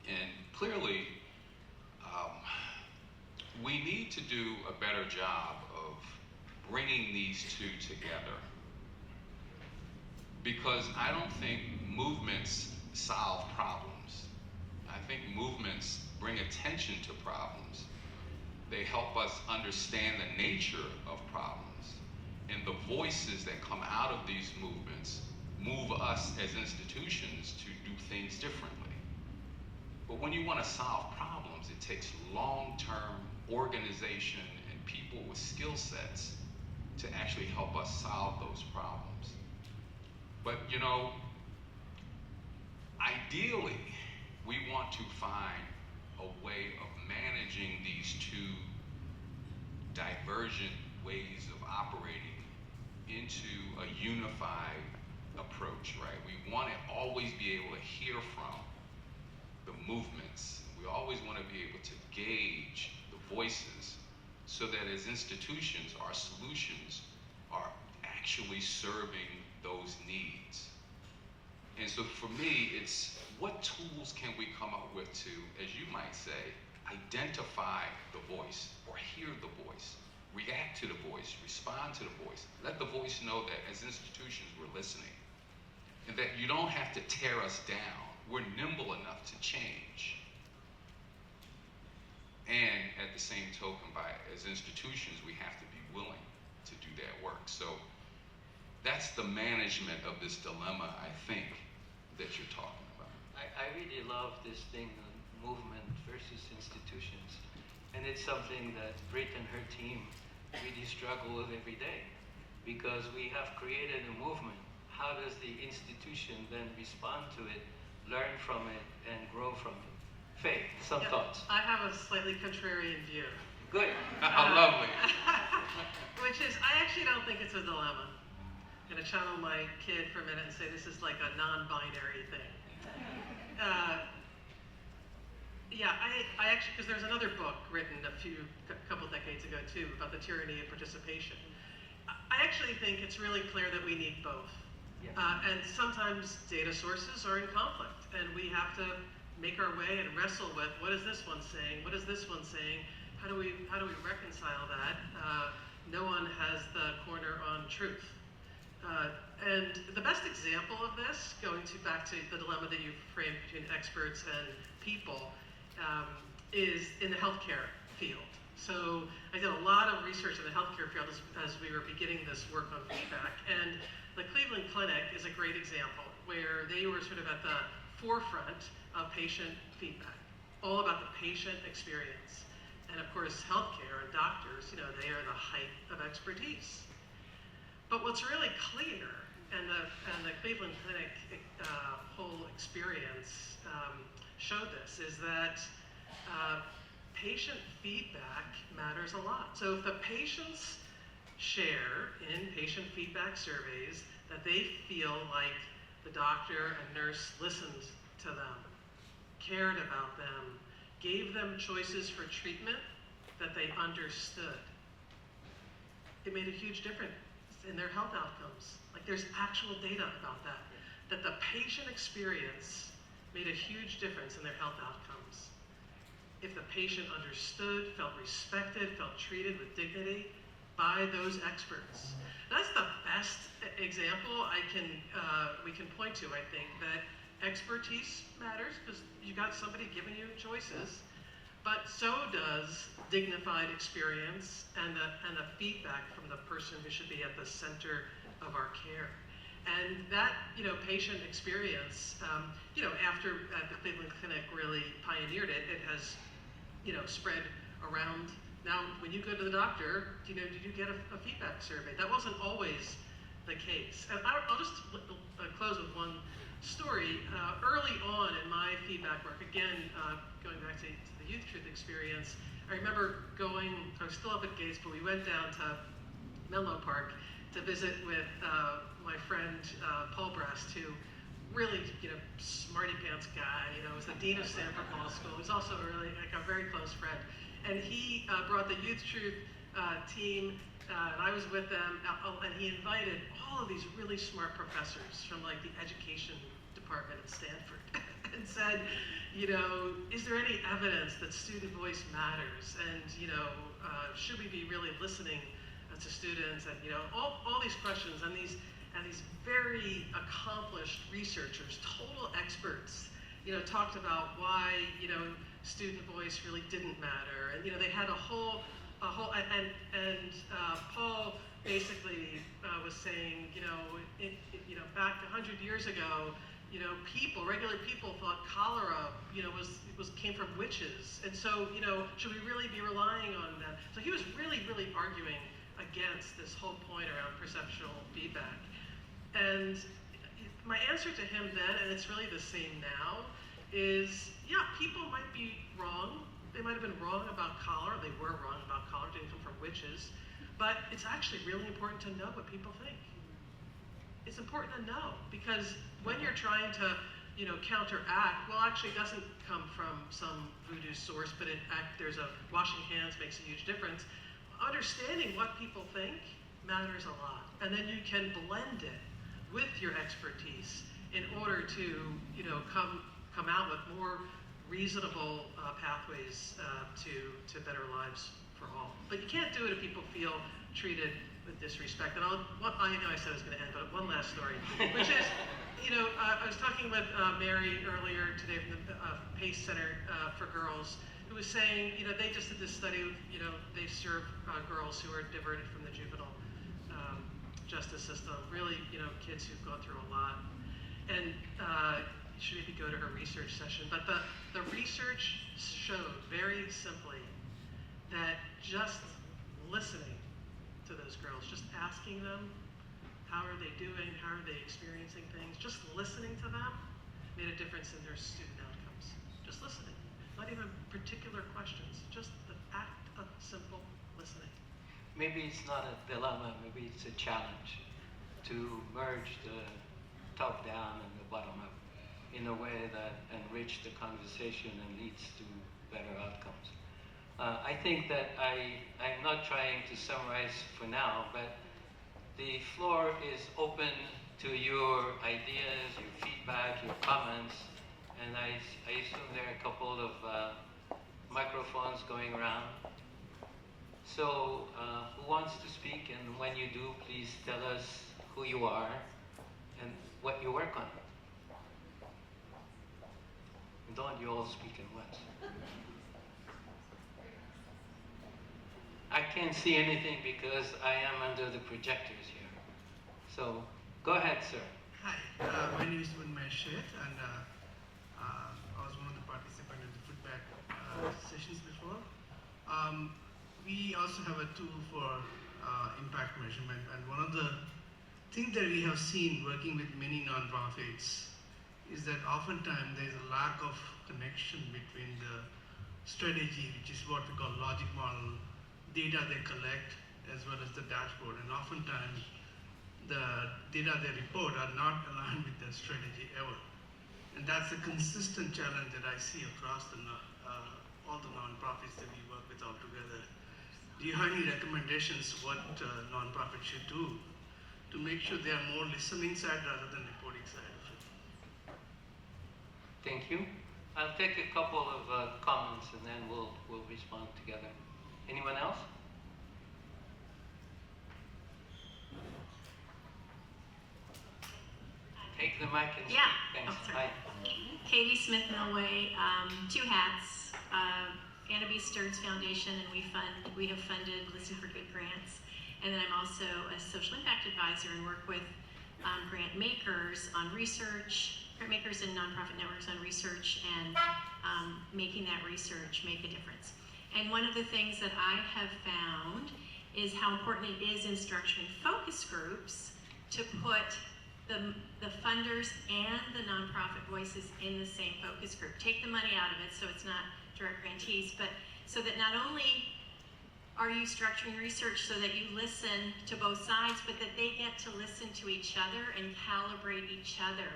And clearly, we need to do a better job of bringing these two together, because I don't think movements solve problems. I think movements bring attention to problems. They help us understand the nature of problems, and the voices that come out of these movements move us as institutions to do things differently. But when you want to solve problems, it takes long-term organization and people with skill sets to actually help us solve those problems. But ideally, we want to find a way of managing these two divergent ways of operating into a unified approach, right? We want to always be able to hear from the movements. We always want to be able to gauge the voices so that as institutions, our solutions are actually serving those needs. And so for me, it's what tools can we come up with to, as you might say, identify the voice or hear the voice, react to the voice, respond to the voice, let the voice know that as institutions we're listening, and that you don't have to tear us down. We're nimble enough to change. And at the same token, as institutions, we have to be willing to do that work. So that's the management of this dilemma, I think, that you're talking about. I really love this thing on movement versus institutions. And it's something that Brit and her team really struggle with every day, because we have created a movement. How does the institution then respond to it, learn from it, and grow from it? Faith, some thoughts? I have a slightly contrarian view. Good. Lovely. Which is, I actually don't think it's a dilemma. I'm going to channel my kid for a minute and say this is like a non-binary thing. Yeah, I actually, because there's another book written a couple decades ago too about the tyranny of participation. I actually think it's really clear that we need both. Yes. And sometimes data sources are in conflict, and we have to make our way and wrestle with what is this one saying, what is this one saying, how do we reconcile that? No one has the corner on truth. And the best example of this, back to the dilemma that you framed between experts and people, is in the healthcare field. So I did a lot of research in the healthcare field as we were beginning this work on feedback, and the Cleveland Clinic is a great example where they were sort of at the forefront of patient feedback, all about the patient experience. And of course, healthcare and doctors, they are the height of expertise. But what's really clear, and the Cleveland Clinic whole experience showed this, is that patient feedback matters a lot. So if the patients share in patient feedback surveys that they feel like the doctor and nurse listened to them, cared about them, gave them choices for treatment that they understood, it made a huge difference in their health outcomes. Like, there's actual data about that the patient experience made a huge difference in their health outcomes. If the patient understood, felt respected, felt treated with dignity by those experts. That's the best example we can point to, I think, that expertise matters because you got somebody giving you choices, but so does dignified experience and the feedback from the person who should be at the center of our care. And that, patient experience, after the Cleveland Clinic really pioneered it, it has, spread around. Now, when you go to the doctor, did you get a feedback survey? That wasn't always the case. And I'll just close with one story. Early on in my feedback work, again, going back to the Youth Truth experience, I remember I was still up at Gates, but we went down to Menlo Park to visit with my friend Paul Brast, who really, smarty pants guy, was the dean of Stanford Law School. He's also really like a very close friend. And he brought the Youth Truth team, and I was with them, and he invited all of these really smart professors from like the education department at Stanford and said, is there any evidence that student voice matters? And, should we be really listening to students? And, all these questions, and these very accomplished researchers, total experts, talked about why, student voice really didn't matter. And, they had Paul basically was saying, back 100 years ago, regular people thought cholera, came from witches. And so, should we really be relying on them? So he was really, really arguing against this whole point around perceptual feedback. And my answer to him then, and it's really the same now, is, yeah, people might be wrong. They might have been wrong about cholera. They were wrong about cholera. It didn't come from witches. But it's actually really important to know what people think. It's important to know, because when you're trying to, counteract, well, actually it doesn't come from some voodoo source, but there's washing hands makes a huge difference. Understanding what people think matters a lot. And then you can blend it with your expertise in order to, come out with more reasonable pathways to better lives for all. But you can't do it if people feel treated with disrespect. And I know I said I was going to end, but one last story, which is, I was talking with Mary earlier today from the PACE Center for Girls, who was saying, they just did this study, they serve girls who are diverted from the juvenile justice system, really, kids who've gone through a lot. And you should maybe go to her research session. But the research showed very simply that just listening to those girls, just asking them, how are they doing, how are they experiencing things, just listening to them made a difference in their student outcomes. Just listening, not even particular questions, just the act of simple listening. Maybe it's not a dilemma, maybe it's a challenge to merge the top down and the bottom up. in a way that enrich the conversation and leads to better outcomes. I think that I'm not trying to summarize for now, but the floor is open to your ideas, your feedback, your comments, and I assume there are a couple of microphones going around. So who wants to speak? And when you do, please tell us who you are and what you work on. Don't you all speak at once. I can't see anything because I am under the projectors here. So go ahead, sir. Hi, my name is Shet, and I was one of the participants in the feedback sessions before. We also have a tool for impact measurement, and one of the things that we have seen working with many nonprofits is that oftentimes there is a lack of connection between the strategy, which is what we call logic model, data they collect, as well as the dashboard, and oftentimes the data they report are not aligned with their strategy ever. And that's a consistent challenge that I see across all the nonprofits that we work with all together. Do you have any recommendations what nonprofits should do to make sure they are more listening side rather than reporting side of it? Thank you. I'll take a couple of comments and then we'll respond together. Anyone else? Take the mic and speak. Yeah. Thanks. Oh, sorry. Hi. Katie Smith Millway, two hats. Anna B. Stearns Foundation, and we have funded Listen for Good grants. And then I'm also a social impact advisor and work with grant makers on research, grant makers and nonprofit networks on research and making that research make a difference. And one of the things that I have found is how important it is in structuring focus groups to put the funders and the nonprofit voices in the same focus group. Take the money out of it so it's not direct grantees, but so that not only are you structuring research so that you listen to both sides, but that they get to listen to each other and calibrate each other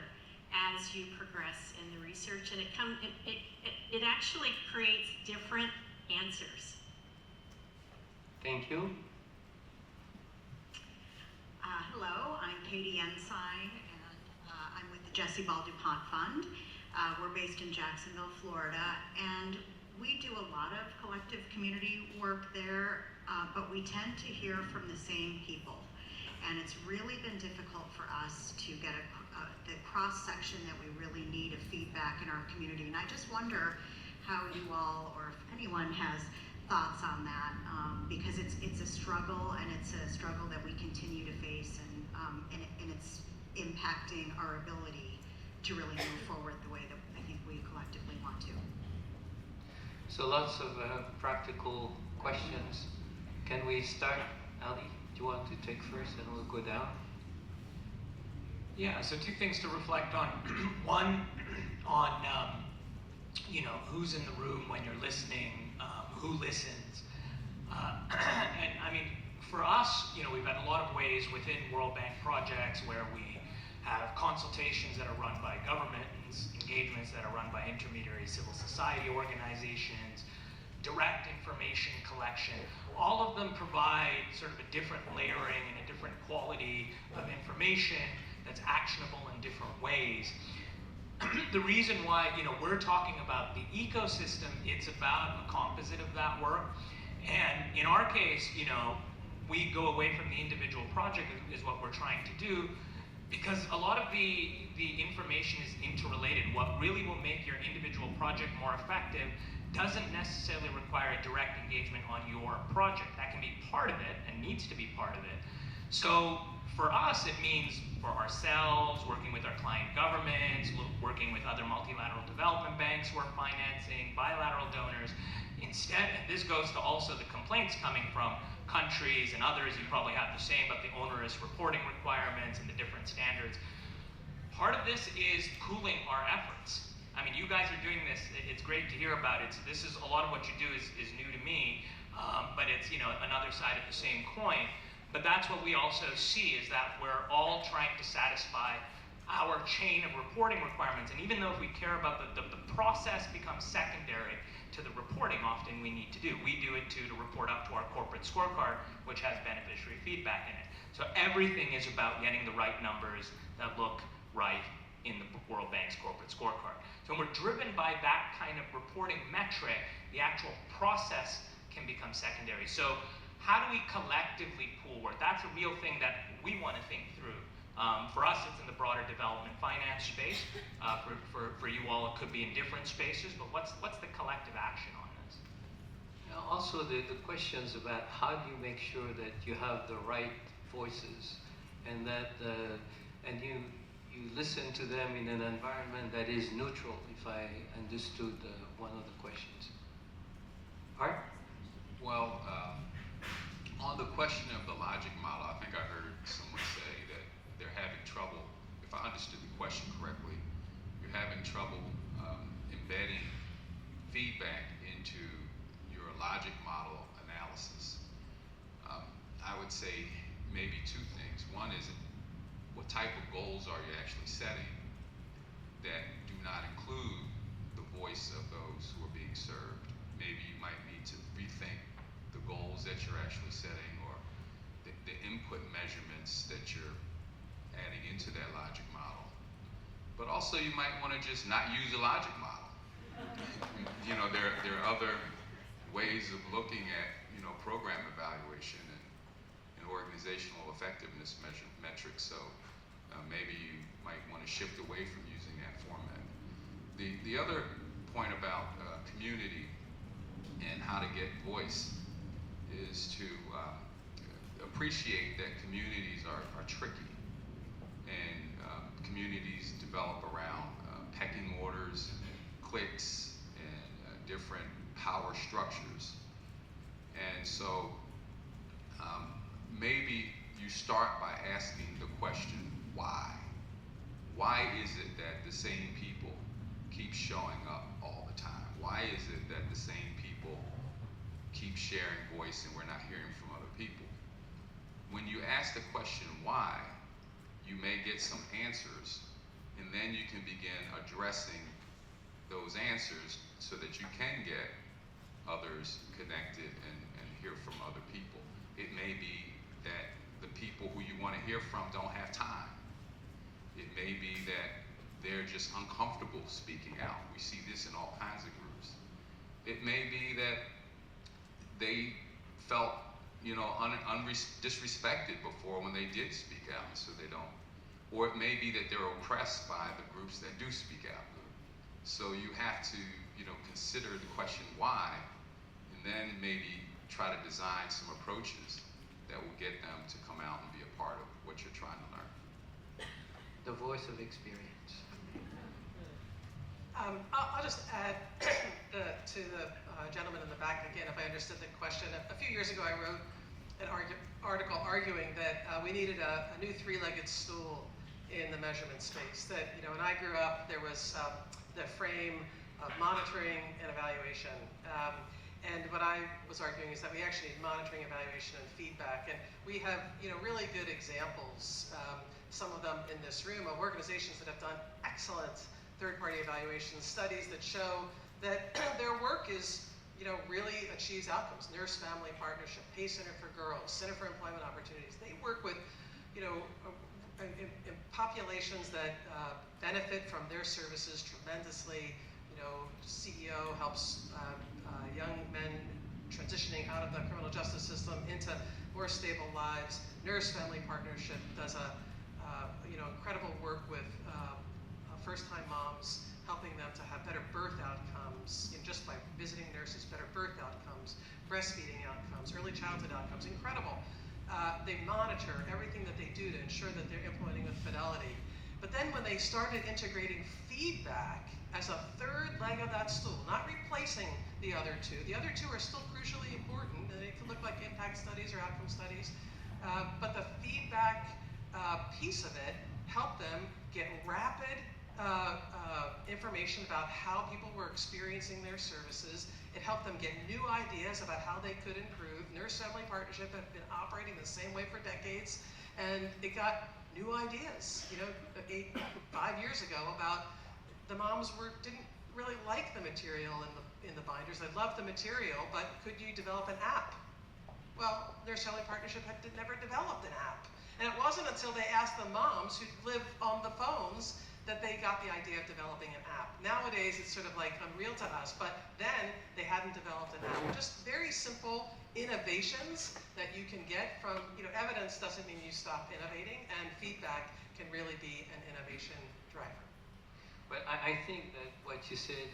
as you progress in the research. And it actually creates different answers. Thank you. Hello, I'm Katie Ensign, and I'm with the Jesse Ball DuPont Fund. We're based in Jacksonville, Florida, and we do a lot of collective community work there, but we tend to hear from the same people. And it's really been difficult for us to get the cross-section that we really need of feedback in our community. And I just wonder how you all, or if anyone has thoughts on that, because it's a struggle, and it's a struggle that we continue to face, and it's impacting our ability to really move forward the way that I think we collectively want to. So lots of practical questions. Can we start? Ali, do you want to take first and we'll go down? Yeah, so two things to reflect on. One, on who's in the room when you're listening, who listens. And I mean, for us, we've had a lot of ways within World Bank projects where we have consultations that are run by governments, engagements that are run by intermediary civil society organizations, direct information collection. All of them provide sort of a different layering and a different quality of information that's actionable in different ways. The reason why we're talking about the ecosystem, it's about a composite of that work. And in our case, we go away from the individual project is what we're trying to do, because a lot of the information is interrelated. What really will make your individual project more effective doesn't necessarily require a direct engagement on your project. That can be part of it and needs to be part of it. So for us, it means for ourselves, working with our client governments, working with other multilateral development banks who are financing, bilateral donors. Instead, and this goes to also the complaints coming from countries and others, you probably have the same, but the onerous reporting requirements and the different standards. Part of this is pooling our efforts. I mean, you guys are doing this, it's great to hear about it. This is, a lot of what you do is new to me, but it's, another side of the same coin. But that's what we also see, is that we're all trying to satisfy our chain of reporting requirements. And even though if we care about the process becomes secondary to the reporting often we need to do. We do it too to report up to our corporate scorecard, which has beneficiary feedback in it. So everything is about getting the right numbers that look right in the World Bank's corporate scorecard. So when we're driven by that kind of reporting metric, the actual process can become secondary. So how do we collectively pool work? That's a real thing that we want to think through. For us, it's in the broader development finance space. For you all, it could be in different spaces, but what's the collective action on this? Also, the questions about how do you make sure that you have the right voices and that and you listen to them in an environment that is neutral, if I understood one of the questions. Art? Well, on the question of the logic model, I think I heard someone say that they're having trouble, if I understood the question correctly, you're having trouble embedding feedback into your logic model analysis. I would say maybe two things. One is, what type of goals are you actually setting that do not include the voice of those who are being served? Maybe you might need to rethink the goals that you're actually setting, or the input measurements that you're adding into that logic model. But also you might want to just not use a logic model. You know, there are other ways of looking at, you know, program evaluation and organizational effectiveness metrics. So maybe you might want to shift away from using that format. The other point about community and how to get voice is to appreciate that communities are tricky, and communities develop around pecking orders, cliques, and different power structures. And so maybe you start by asking the question, why? Why is it that the same people keep showing up all the time? Why is it that the same people keep sharing voice and we're not hearing from other people? When you ask the question why, you may get some answers, and then you can begin addressing those answers so that you can get others connected and hear from other people. It may be that the people who you want to hear from don't have time. It may be that they're just uncomfortable speaking out. We see this in all kinds of groups. It may be that they felt, you know, disrespected before when they did speak out, so they don't. Or it may be that they're oppressed by the groups that do speak out. So you have to, you know, consider the question why, and then maybe try to design some approaches that will get them to come out and be a part of what you're trying to learn. The voice of experience. I'll just add to the gentleman in the back again, if I understood the question. A few years ago, I wrote an article arguing that we needed a new three-legged stool in the measurement space. That, you know, when I grew up, there was the frame of monitoring and evaluation. And what I was arguing is that we actually need monitoring, evaluation, and feedback. And we have, you know, really good examples, some of them in this room, of organizations that have done excellent third-party evaluation studies that show that their work is, you know, really achieves outcomes. Nurse-family partnership, Pay Center for Girls, Center for Employment Opportunities. They work with, you know, in populations that benefit from their services tremendously. You know, CEO helps young men transitioning out of the criminal justice system into more stable lives. Nurse Family Partnership does you know, incredible work with first-time moms, helping them to have better birth outcomes, you know, just by visiting nurses, better birth outcomes, breastfeeding outcomes, early childhood outcomes, incredible. They monitor everything that they do to ensure that they're implementing with fidelity. But then when they started integrating feedback as a third leg of that stool, not replacing the other two are still crucially important, and they can look like impact studies or outcome studies, but the feedback piece of it helped them get rapid information about how people were experiencing their services. It helped them get new ideas about how they could improve. Nurse-family partnership have been operating the same way for decades, and it got new ideas. 5 years ago about the moms didn't really like the material in the binders. They loved the material, but could you develop an app? Well, their selling partnership had never developed an app. And it wasn't until they asked the moms who live on the phones that they got the idea of developing an app. Nowadays, it's sort of like unreal to us, but then they hadn't developed an app. Just very simple innovations that you can get from, evidence doesn't mean you stop innovating, and feedback can really be an innovation driver. But I think that what you said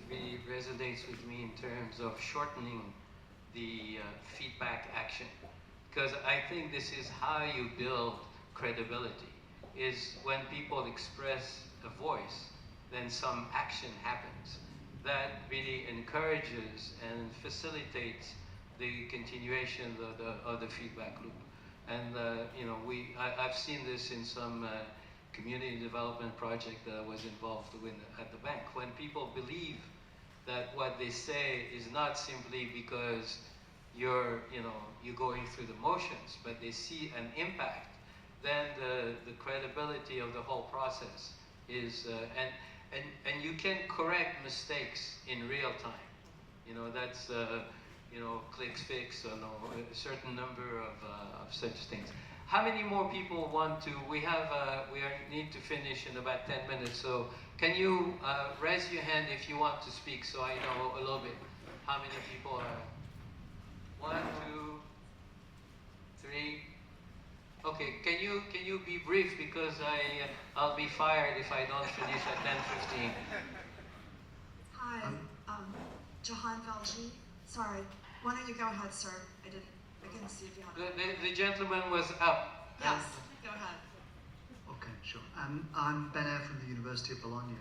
really resonates with me in terms of shortening the feedback action. Because I think this is how you build credibility, is when people express a voice, then some action happens. That really encourages and facilitates the continuation of the feedback loop. And I've seen this in some community development project that I was involved with at the bank. When people believe that what they say is not simply because you're going through the motions, but they see an impact, then the credibility of the whole process is, and you can correct mistakes in real time. That's, clicks, fix, a certain number of such things. How many more people want to, we need to finish in about 10 minutes, so can you raise your hand if you want to speak, so I know a little bit how many people are. 1, 2, 3. Okay, can you be brief, because I'll be fired if I don't finish at 10:15. Hi, Jahan Valji. Sorry, why don't you go ahead, sir? I couldn't see if you had. The gentleman was up. Yes, go ahead. Okay, sure. I'm Ben Eyre from the University of Bologna.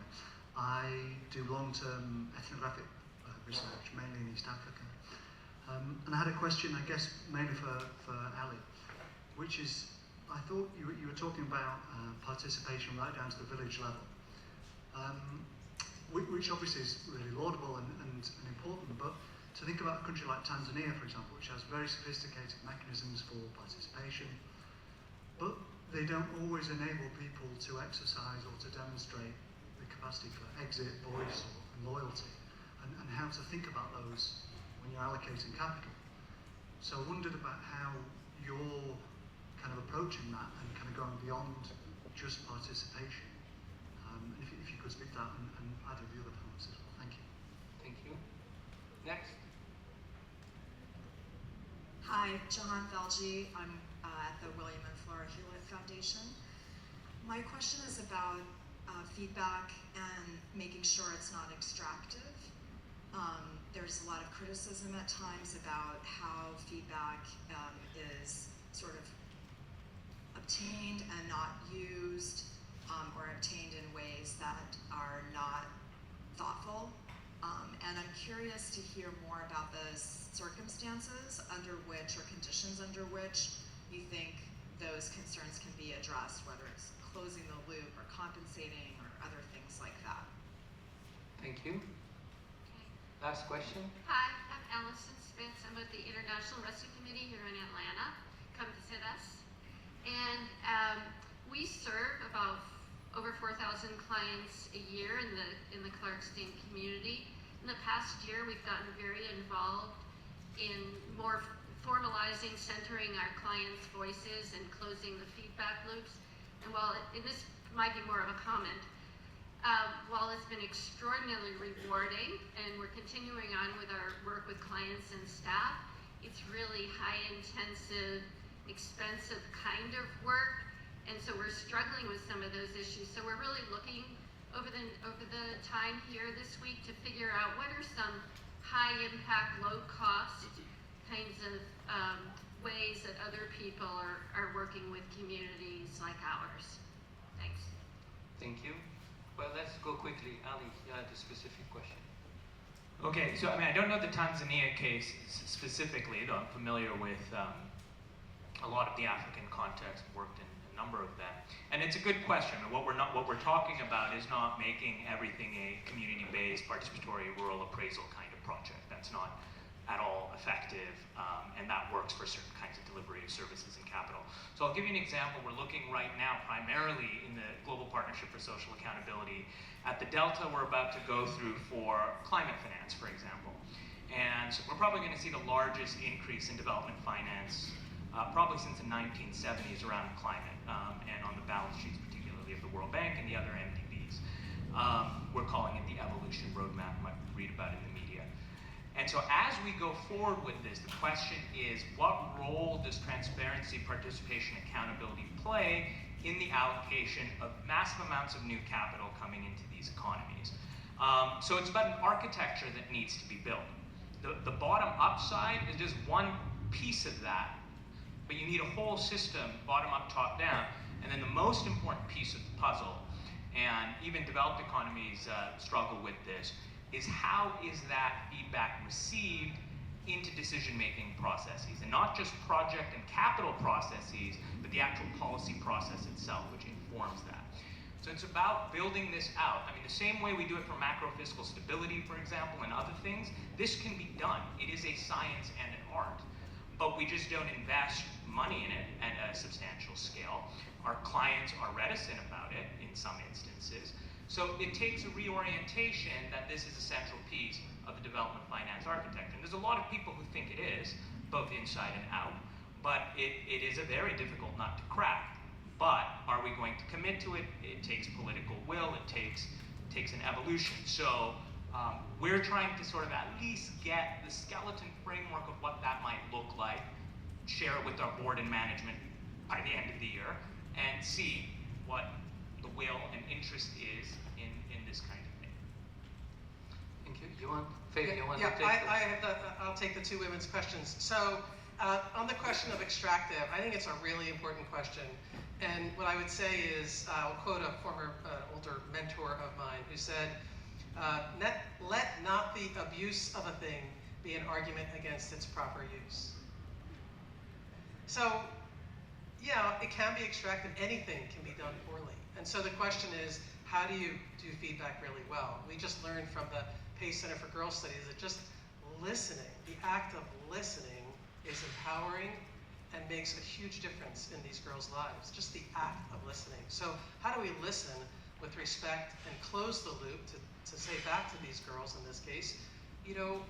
I do long-term ethnographic research, mainly in East Africa. And I had a question, I guess, mainly for Ali, which is, I thought you were talking about participation right down to the village level, which obviously is really laudable and important, but to think about a country like Tanzania, for example, which has very sophisticated mechanisms for participation, but they don't always enable people to exercise or to demonstrate the capacity for exit, voice, and loyalty, and how to think about those when you're allocating capital. So I wondered about how you're kind of approaching that and kind of going beyond just participation. And if you could speak to that and add the other points as well. Thank you. Thank you. Next. Hi, Jahan Valji. I'm at the William and Flora Hewlett Foundation. My question is about feedback and making sure it's not extractive. There's a lot of criticism at times about how feedback is sort of obtained and not used, or obtained in ways that are not thoughtful. And I'm curious to hear more about the circumstances under which, or conditions under which, you think those concerns can be addressed, whether it's closing the loop or compensating or other things like that. Thank you. Last question. Hi, I'm Allison Spence. I'm with the International Rescue Committee here in Atlanta. Come visit us. And we serve about over 4,000 clients a year in the Clarkston community. In the past year, we've gotten very involved in more formalizing, centering our clients' voices and closing the feedback loops. And and this might be more of a comment, while it's been extraordinarily rewarding and we're continuing on with our work with clients and staff, it's really high intensive, expensive kind of work. And so we're struggling with some of those issues. So we're really looking over the time here this week to figure out what are some high impact, low cost kinds of ways that other people are working with communities like ours. Thanks. Thank you. Well, let's go quickly. Ali, you had a specific question. Okay, so I don't know the Tanzania case specifically, though I'm familiar with a lot of the African context, worked in a number of them. And it's a good question. What we're talking about is not making everything a community-based, participatory, rural appraisal kind of project. That's not at all effective, and that works for certain kinds of delivery of services and capital. So I'll give you an example. We're looking right now primarily in the Global Partnership for Social Accountability at the delta we're about to go through for climate finance, for example. And so we're probably going to see the largest increase in development finance probably since the 1970s around climate, and on the balance sheets particularly of the World Bank and the other MDBs. We're calling it the evolution roadmap. You might read about it in the media. And so as we go forward with this, the question is, what role does transparency, participation, accountability play in the allocation of massive amounts of new capital coming into these economies? So it's about an architecture that needs to be built. The bottom-up side is just one piece of that, but you need a whole system, bottom-up, top-down. And then the most important piece of the puzzle, and even developed economies struggle with this, is how is that feedback received into decision-making processes, and not just project and capital processes, but the actual policy process itself, which informs that. So it's about building this out. I mean, the same way we do it for macro fiscal stability, for example, and other things, this can be done. It is a science and an art, but we just don't invest money in it at a substantial scale. Our clients are reticent about it in some instances. So it takes a reorientation that this is a central piece of the development finance architecture. And there's a lot of people who think it is, both inside and out, but it is a very difficult nut to crack. But are we going to commit to it? It takes political will, it takes an evolution. So we're trying to sort of at least get the skeleton framework of what that might look like, share it with our board and management by the end of the year, and see what the will and interest is in this kind of thing. Thank you. You want, Faye, you want Yeah, to take I'll take the two women's questions. So on the question of extractive, I think it's a really important question. And what I would say is, I'll quote a former older mentor of mine who said, let not the abuse of a thing be an argument against its proper use. So, yeah, it can be extractive. Anything can be done poorly. And so the question is, how do you do feedback really well? We just learned from the Pace Center for Girls Studies that just listening, the act of listening, is empowering and makes a huge difference in these girls' lives. Just the act of listening. So how do we listen with respect and close the loop to say back to these girls in this case, you know,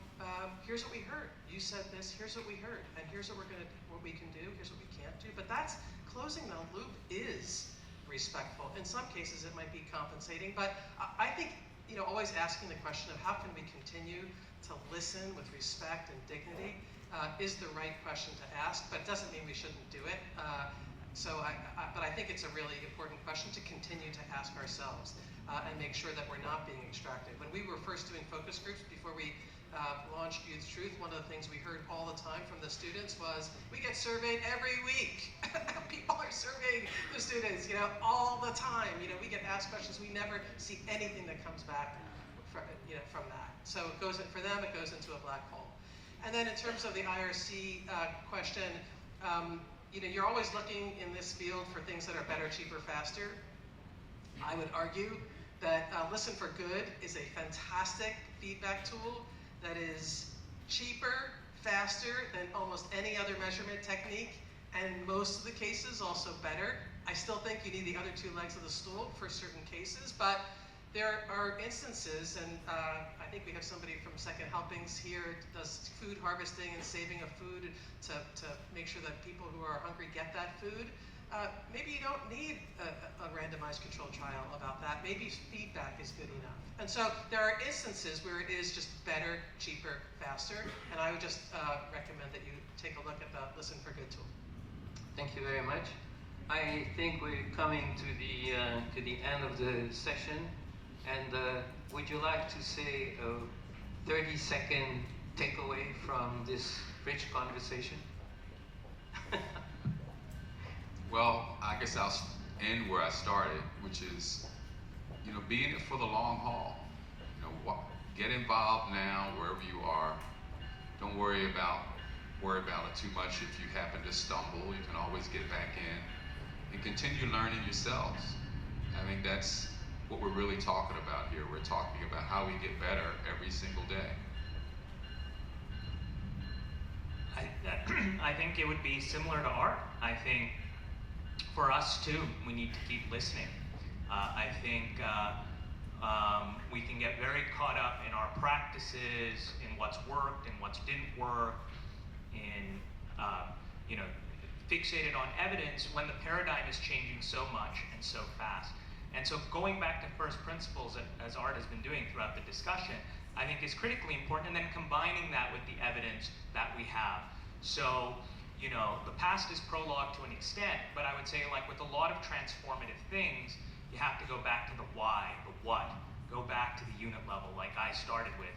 here's what we heard. You said this, here's what we heard, and here's what we can do, here's what we can't do. But that's, closing the loop is respectful. In some cases it might be compensating, but I think, you know, always asking the question of how can we continue to listen with respect and dignity is the right question to ask, but it doesn't mean we shouldn't do it. But I think it's a really important question to continue to ask ourselves and make sure that we're not being extractive. When we were first doing focus groups before we launched Youth Truth, one of the things we heard all the time from the students was, we get surveyed every week. People are surveying the students, you know, all the time. You know, we get asked questions, we never see anything that comes back from that. So it goes, for them, it goes into a black hole. And then in terms of the IRC question, you know, you're always looking in this field for things that are better, cheaper, faster. I would argue that Listen for Good is a fantastic feedback tool that is cheaper, faster than almost any other measurement technique, and in most of the cases also better. I still think you need the other two legs of the stool for certain cases, but there are instances, and I think we have somebody from Second Helpings here, does food harvesting and saving of food to make sure that people who are hungry get that food. Maybe you don't need a randomized controlled trial about that. Maybe feedback is good enough. And so there are instances where it is just better, cheaper, faster, and I would just recommend that you take a look at the Listen for Good tool. Thank you very much. I think we're coming to the end of the session, and would you like to say a 30-second takeaway from this rich conversation? Well, I guess I'll end where I started, which is, you know, be in it for the long haul. You know, get involved now wherever you are. Don't worry about it too much. If you happen to stumble, you can always get back in and continue learning yourselves. I think that's what we're really talking about here. We're talking about how we get better every single day. I think it would be similar to art. I think for us too, we need to keep listening. I think we can get very caught up in our practices, in what's worked and what's didn't work, in fixated on evidence when the paradigm is changing so much and so fast. And so going back to first principles, as Art has been doing throughout the discussion, I think is critically important, and then combining that with the evidence that we have. So, the past is prologue to an extent, but I would say, like with a lot of transformative things, you have to go back to the why, the what, go back to the unit level like I started with,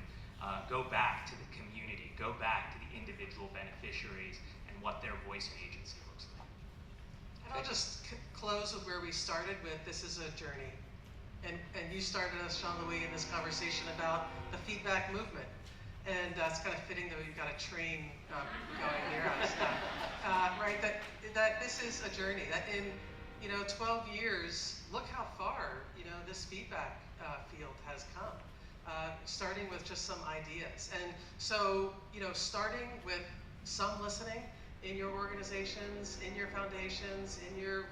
go back to the community, go back to the individual beneficiaries and what their voice and agency looks like. And I'll just close with where we started with, this is a journey. And you started us, Jean-Louis, in this conversation about the feedback movement. And it's kind of fitting that we've got a train going near us. Right, that this is a journey. That in 12 years, look how far this feedback field has come. Starting with just some ideas. And so, starting with some listening in your organizations, in your foundations, in your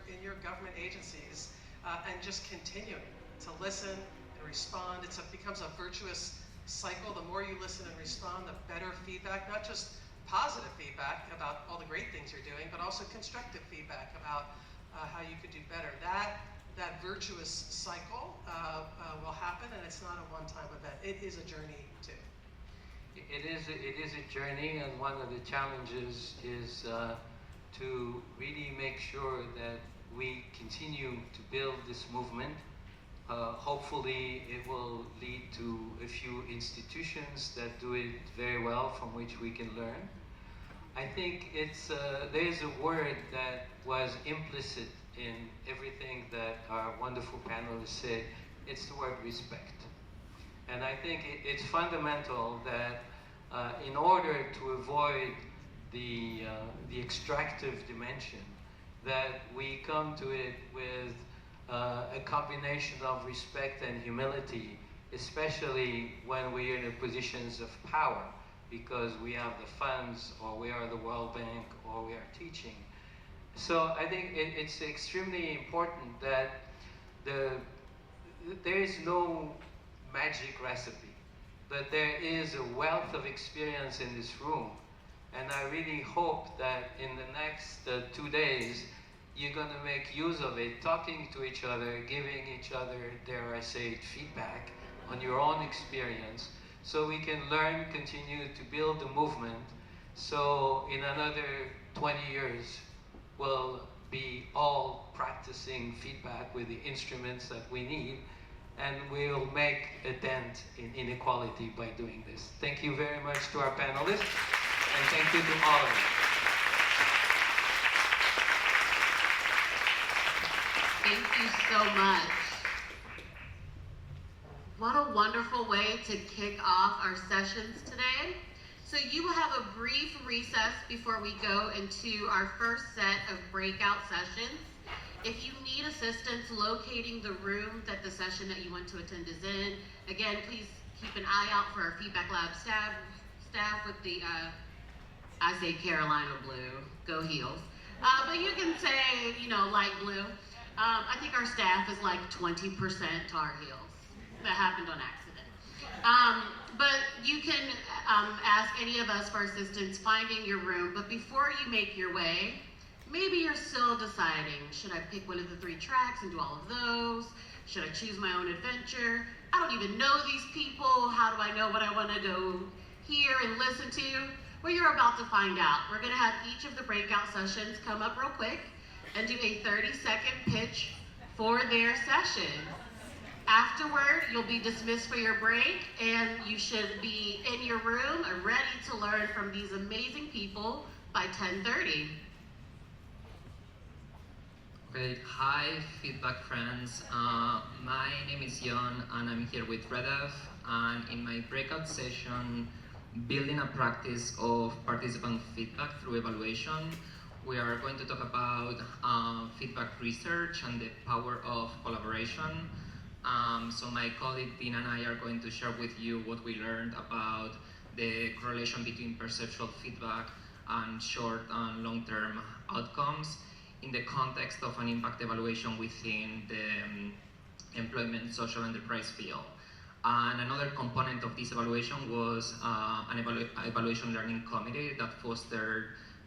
government agencies, and just continuing to listen and respond. It becomes a virtuous cycle. The more you listen and respond, the better feedback, not just positive feedback about all the great things you're doing, but also constructive feedback about how you could do better. That virtuous cycle will happen, and it's not a one-time event. It is a journey too. It is a journey, and one of the challenges is to really make sure that we continue to build this movement. Hopefully it will lead to a few institutions that do it very well, from which we can learn. I think there is a word that was implicit in everything that our wonderful panelists said. It's the word respect. And I think it's fundamental that in order to avoid the extractive dimension, that we come to it with a combination of respect and humility, especially when we're in positions of power, because we have the funds, or we are the World Bank, or we are teaching. So I think it's extremely important that there is no magic recipe, but there is a wealth of experience in this room. And I really hope that in the next 2 days, you're going to make use of it, talking to each other, giving each other, dare I say it, feedback on your own experience, so we can learn, continue to build the movement. So in another 20 years, we'll be all practicing feedback with the instruments that we need, and we'll make a dent in inequality by doing this. Thank you very much to our panelists, and thank you to all of you. Thank you so much. What a wonderful way to kick off our sessions today. So you will have a brief recess before we go into our first set of breakout sessions. If you need assistance locating the room that the session that you want to attend is in, again, please keep an eye out for our Feedback Lab staff with the, I say Carolina blue, go Heels. But you can say, light blue. I think our staff is like 20% Tar Heels. That happened on accident. But you can ask any of us for assistance finding your room. But before you make your way, maybe you're still deciding, should I pick one of the 3 tracks and do all of those? Should I choose my own adventure? I don't even know these people. How do I know what I want to go hear and listen to? Well, you're about to find out. We're going to have each of the breakout sessions come up real quick and do a 30-second pitch for their session. Afterward, you'll be dismissed for your break, and you should be in your room and ready to learn from these amazing people by 10:30. Okay, hi Feedback friends. My name is Jon, and I'm here with Redev, and in my breakout session, Building a Practice of Participant Feedback Through Evaluation, we are going to talk about feedback research and the power of collaboration. So my colleague Dina and I are going to share with you what we learned about the correlation between perceptual feedback and short and long-term outcomes in the context of an impact evaluation within the employment social enterprise field. And another component of this evaluation was an evaluation learning committee that fostered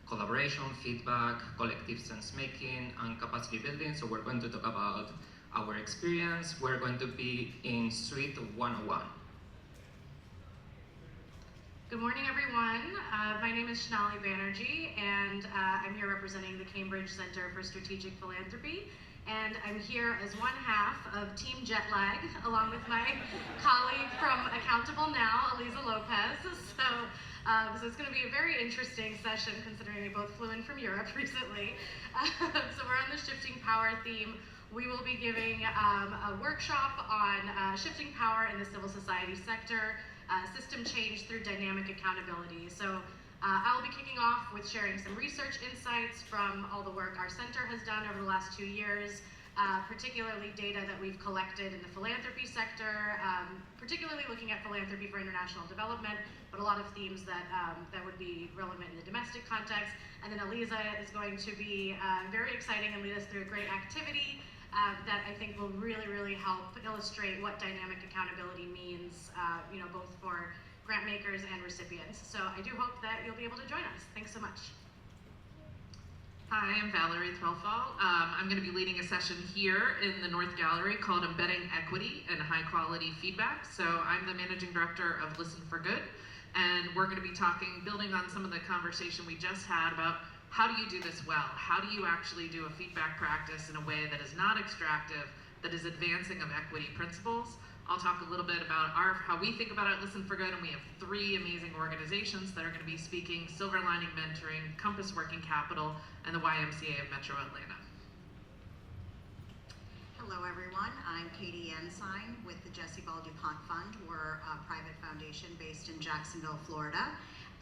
collaboration, feedback, collective sense-making, and capacity building. So we're going to talk about our experience. We're going to be in Suite 101. Good morning, everyone. My name is Shanali Banerjee, and I'm here representing the Cambridge Center for Strategic Philanthropy. And I'm here as one half of Team Jetlag, along with my colleague from Accountable Now, Eliza Lopez. So it's going to be a very interesting session, considering we both flew in from Europe recently. So we're on the shifting power theme. We will be giving a workshop on shifting power in the civil society sector, system change through dynamic accountability. So I'll be kicking off with sharing some research insights from all the work our center has done over the last 2 years, particularly data that we've collected in the philanthropy sector, particularly looking at philanthropy for international development, but a lot of themes that would be relevant in the domestic context. And then Eliza is going to be very exciting and lead us through a great activity that I think will really, really help illustrate what dynamic accountability means, both for grant makers and recipients. So I do hope that you'll be able to join us. Thanks so much. Hi, I'm Valerie Threlfall. I'm going to be leading a session here in the North Gallery called Embedding Equity and High Quality Feedback. So I'm the Managing Director of Listen for Good, and we're going to be building on some of the conversation we just had about how do you do this well? How do you actually do a feedback practice in a way that is not extractive, that is advancing of equity principles? I'll talk a little bit about how we think about it at Listen for Good, and we have 3 amazing organizations that are going to be speaking: Silver Lining Mentoring, Compass Working Capital, and the YMCA of Metro Atlanta. Hello everyone, I'm Katie Ensign with the Jesse Ball DuPont Fund. We're a private foundation based in Jacksonville, Florida.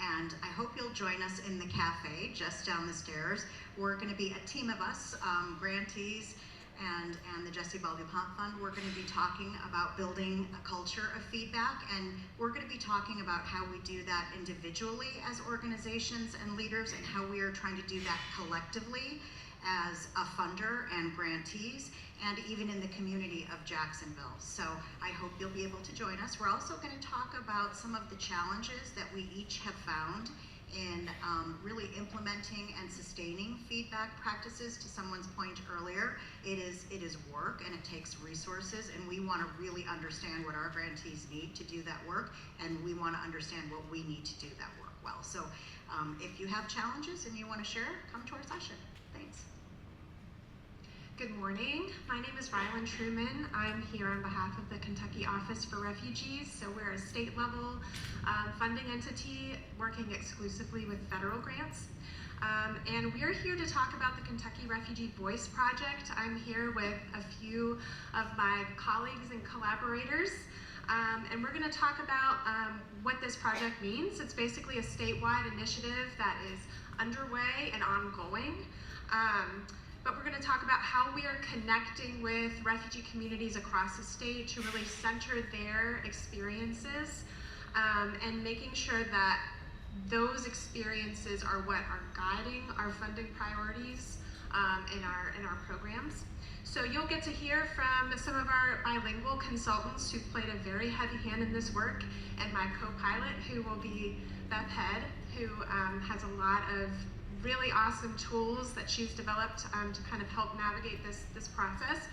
And I hope you'll join us in the cafe just down the stairs. We're going to be a team of us, grantees, and the Jesse Ball DuPont Fund. We're going to be talking about building a culture of feedback, and we're going to be talking about how we do that individually as organizations and leaders, and how we are trying to do that collectively as a funder and grantees, and even in the community of Jacksonville. So I hope you'll be able to join us. We're also going to talk about some of the challenges that we each have found in really implementing and sustaining feedback practices. To someone's point earlier, it is work and it takes resources, and we want to really understand what our grantees need to do that work, and we want to understand what we need to do that work well. So if you have challenges and you want to share, come to our session. Thanks. Good morning. My name is Rylan Truman. I'm here on behalf of the Kentucky Office for Refugees. So we're a state level funding entity working exclusively with federal grants. And we're here to talk about the Kentucky Refugee Voice Project. I'm here with a few of my colleagues and collaborators. And we're going to talk about what this project means. It's basically a statewide initiative that is underway and ongoing. But we're going to talk about how we are connecting with refugee communities across the state to really center their experiences and making sure that those experiences are what are guiding our funding priorities in our programs. So you'll get to hear from some of our bilingual consultants who've played a very heavy hand in this work, and my co-pilot, who will be Beth Head, who has a lot of really awesome tools that she's developed to kind of help navigate this process.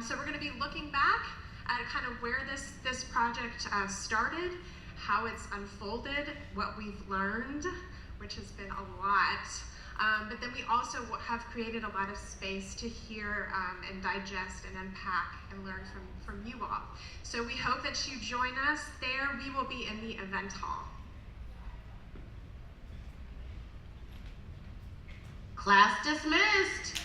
So we're going to be looking back at kind of where this project started, how it's unfolded, what we've learned, which has been a lot. But then we also have created a lot of space to hear and digest and unpack and learn from you all. So we hope that you join us there. We will be in the event hall. Class dismissed.